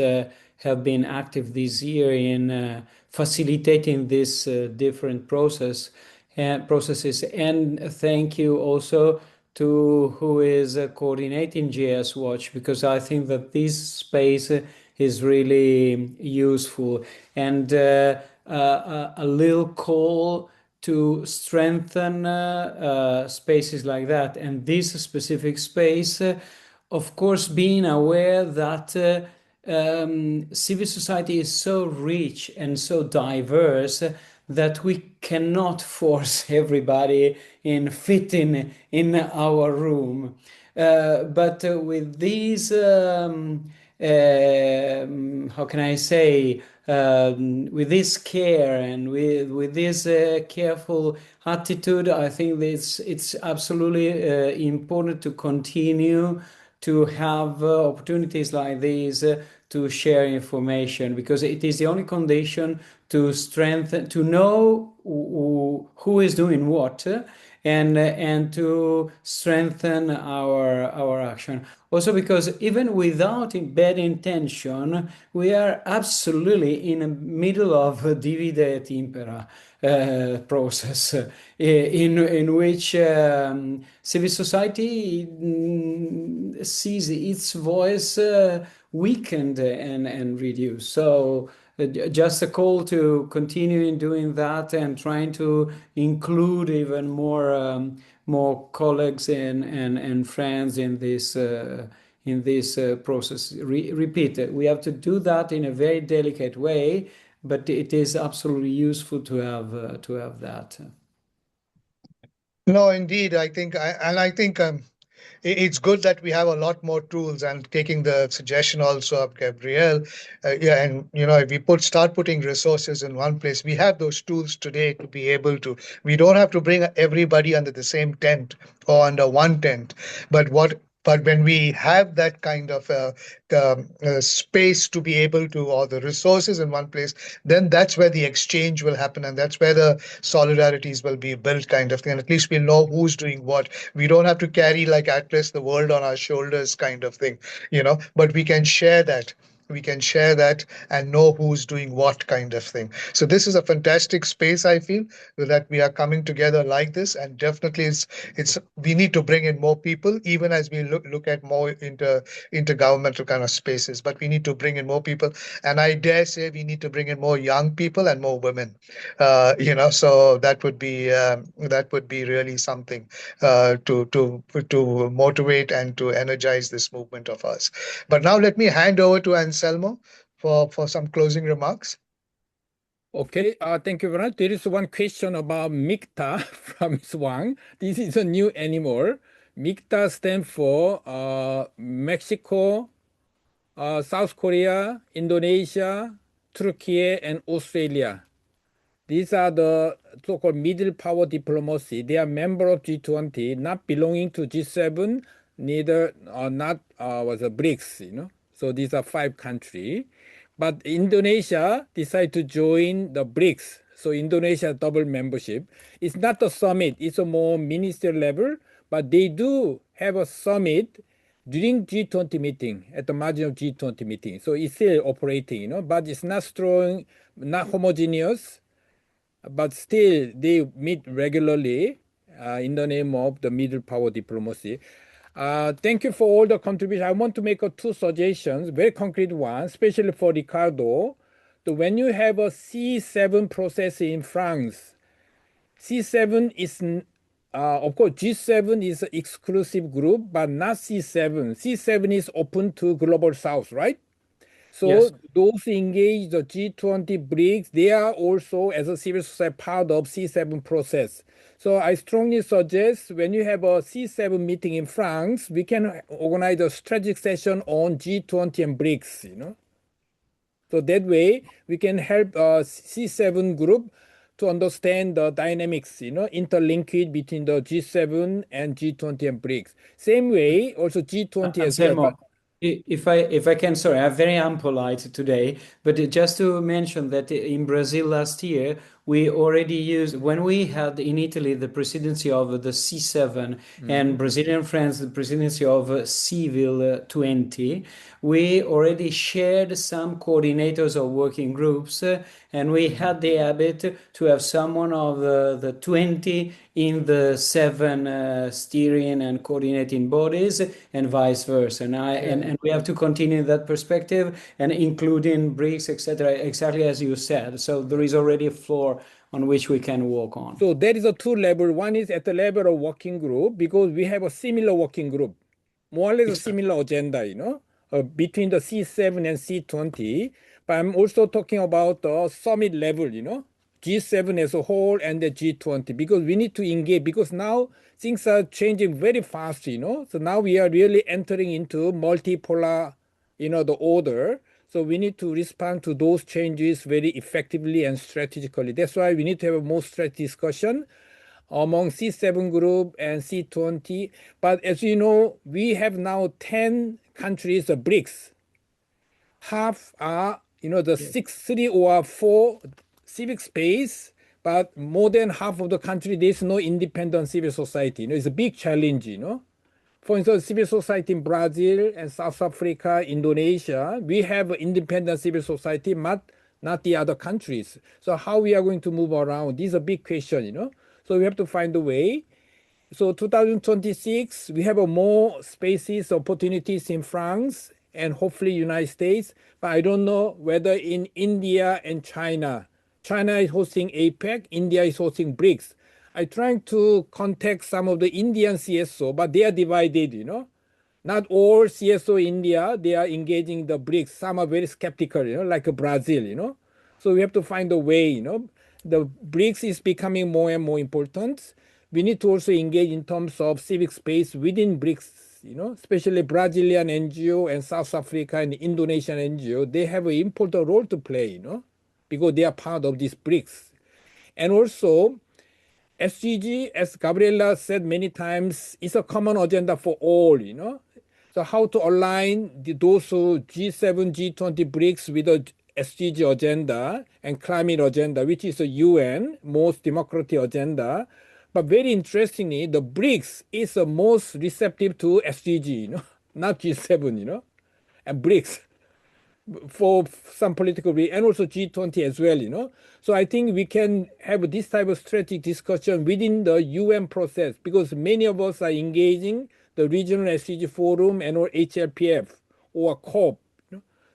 have been active this year in facilitating this different processes. And thank you also to who is coordinating JS Watch, because I think that this space is really useful. And a little call to strengthen spaces like that. And this specific space, of course, being aware that civil society is so rich and so diverse that we cannot force everybody in fitting in our room. But with these, how can I say, with this care and with this careful attitude, I think it's absolutely important to continue to have opportunities like these to share information, because it is the only condition to strengthen, to know who is doing what, and to strengthen our action. Also, because even without bad intention, we are absolutely in the middle of a divide et impera process in which civil society sees its voice weakened and reduced. So just a call to continue in doing that and trying to include even more colleagues and friends in this process. Repeat it. We have to do that in a very delicate way, but it is absolutely useful to have that. No, indeed, I think, it's good that we have a lot more tools, and taking the suggestion also of Gabriele, yeah, and if we start putting resources in one place, we have those tools today to be able to. We don't have to bring everybody under the same tent or under one tent, but when we have that kind of space to be able to, or the resources in one place, then that's where the exchange will happen, and that's where the solidarities will be built, kind of thing. And at least we'll know who's doing what. We don't have to carry like Atlas the world on our shoulders, kind of thing, but we can share that. And know who's doing what, kind of thing. So this is a fantastic space, I feel, that we are coming together like this. And definitely it's we need to bring in more people, even as we look at more intergovernmental kind of spaces. But we need to bring in more people, and I dare say we need to bring in more young people and more women. So that would be really something to motivate and to energize this movement of ours. But now let me hand over to Anselmo for some closing remarks. Okay, thank you very much. There is one question about MICTA from Ms. Wang. This is a new animal. MICTA stands for Mexico, South Korea, Indonesia, Turkey, and Australia. These are the so-called middle power diplomacy. They are members of G20, not belonging to G7, neither not was a BRICS. So these are 5 countries. But Indonesia decided to join the BRICS. So Indonesia double membership. It's not a summit. It's a more ministerial level. But they do have a summit during G20 meeting, at the margin of G20 meeting. So it's still operating, but it's not strong, not homogeneous. But still, they meet regularly in the name of the middle power diplomacy. Thank you for all the contributions. I want to make 2 suggestions, very concrete ones, especially for Ricardo. So when you have a C7 process in France, C7 is, of course, G7 is an exclusive group, but not C7. C7 is open to Global South, right? So Yes. those engaged the G20 BRICS, they are also, as a civil society, part of C7 process. So I strongly suggest when you have a C7 meeting in France, we can organize a strategic session on G20 and BRICS, So that way we can help C7 group to understand the dynamics, interlinkage between the G7 and G20 and BRICS. Same way, also G20 as well. Anselmo, If I can, sorry, I'm very unpolite today, but just to mention that in Brazil last year, we already used, when we had in Italy the presidency of the C7 and Brazilian friends the presidency of Civil 20, we already shared some coordinators of working groups, and we had the habit to have someone of the 20 in the 7 steering and coordinating bodies, and vice versa. And we have to continue that perspective, and including BRICS, etc., exactly as you said. So there is already a floor on which we can work on. So there is a two level. One is at the level of working group, because we have a similar working group, more or less a similar agenda, between the C7 and C20. But I'm also talking about the summit level, G7 as a whole and the G20, because we need to engage, because now things are changing very fast, So now we are really entering into multipolar, the order. So we need to respond to those changes very effectively and strategically. That's why we need to have a more strategic discussion among C7 group and C20. But as you know, we have now 10 countries of BRICS. Half are, the 3 or 4 civic space, but more than half of the country, there's no independent civil society. It's a big challenge, For instance, civil society in Brazil and South Africa, Indonesia, we have independent civil society, but not the other countries. So how we are going to move around? This is a big question, So we have to find a way. So 2026, we have a more spaces, opportunities in France and hopefully United States, but I don't know whether in India and China. China is hosting APEC, India is hosting BRICS. I'm trying to contact some of the Indian CSO, but they are divided, Not all CSO India, they are engaging the BRICS. Some are very skeptical, like Brazil, So we have to find a way, The BRICS is becoming more and more important. We need to also engage in terms of civic space within BRICS, especially Brazilian NGO and South Africa and Indonesian NGO. They have an important role to play, because they are part of this BRICS. And also, SDG, as Gabriele said many times, is a common agenda for all, So how to align those G7, G20 BRICS with the SDG agenda and climate agenda, which is a UN most democratic agenda. But very interestingly, the BRICS is the most receptive to SDG, not G7, and BRICS for some political reason, and also G20 as well, So I think we can have this type of strategic discussion within the UN process, because many of us are engaging the regional SDG forum and or HLPF or COP.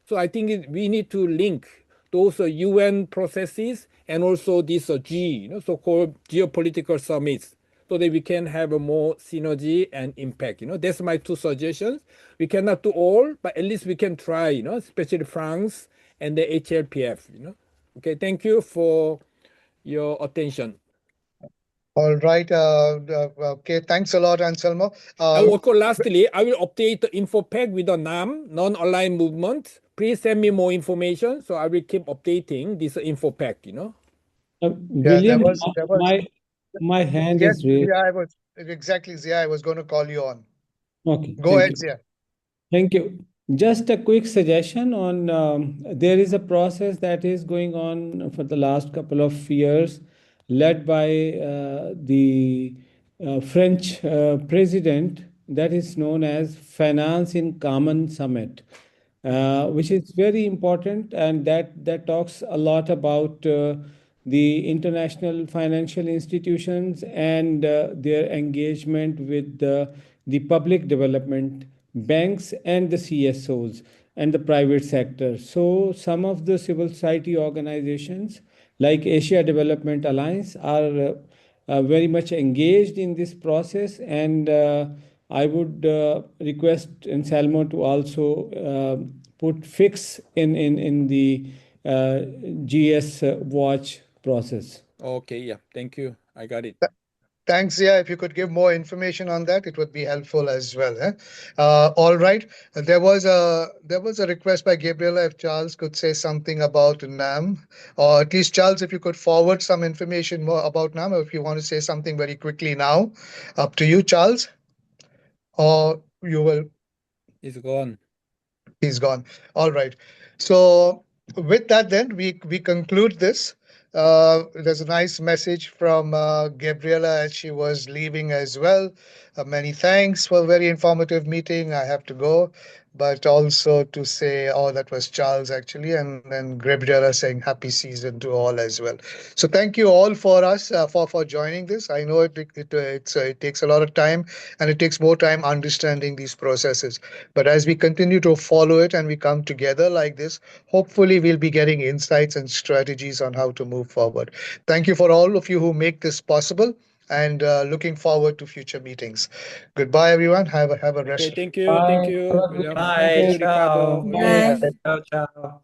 So I think we need to link those UN processes and also this so-called geopolitical summits, so that we can have a more synergy and impact. That's my 2 suggestions. We cannot do all, but at least we can try, especially France and the HLPF. Okay, thank you for your attention. All right. Okay, thanks a lot, Anselmo. Lastly, I will update the info pack with the NAM, non-aligned movement. Please send me more information, so I will keep updating this info pack, William, my hand is raised. Zia, I was going to call you on. Okay. Go ahead, Zia. Thank you. Just a quick suggestion on, there is a process that is going on for the last couple of years, led by the French president, that is known as Finance in Common Summit, which is very important, and that talks a lot about the international financial institutions and their engagement with the public development banks and the CSOs and the private sector. So some of the civil society organizations like Asia Development Alliance are very much engaged in this process, and I would request Anselmo to also put fix in the GS watch process. Okay, yeah, thank you. I got it. Thanks, Zia. If you could give more information on that, it would be helpful as well. All right. There was a request by Gabriele if Charles could say something about NAM, or at least Charles, if you could forward some information more about NAM, or if you want to say something very quickly now, up to you, Charles. Or you will. It's gone. He's gone. All right. So with that, then we conclude this. There's a nice message from Gabriele as she was leaving as well. Many thanks for a very informative meeting. I have to go, but also to say, oh, that was Charles actually, and then Gabriele saying happy season to all as well. So thank you all for us for joining this. I know it takes a lot of time, and it takes more time understanding these processes. But as we continue to follow it and we come together like this, hopefully we'll be getting insights and strategies on how to move forward. Thank you for all of you who make this possible, and looking forward to future meetings. Goodbye, everyone. Have a rest. Okay, thank you, Bye. William. Thank Bye, you, Ricardo. ciao. Okay. Bye. Ciao, ciao.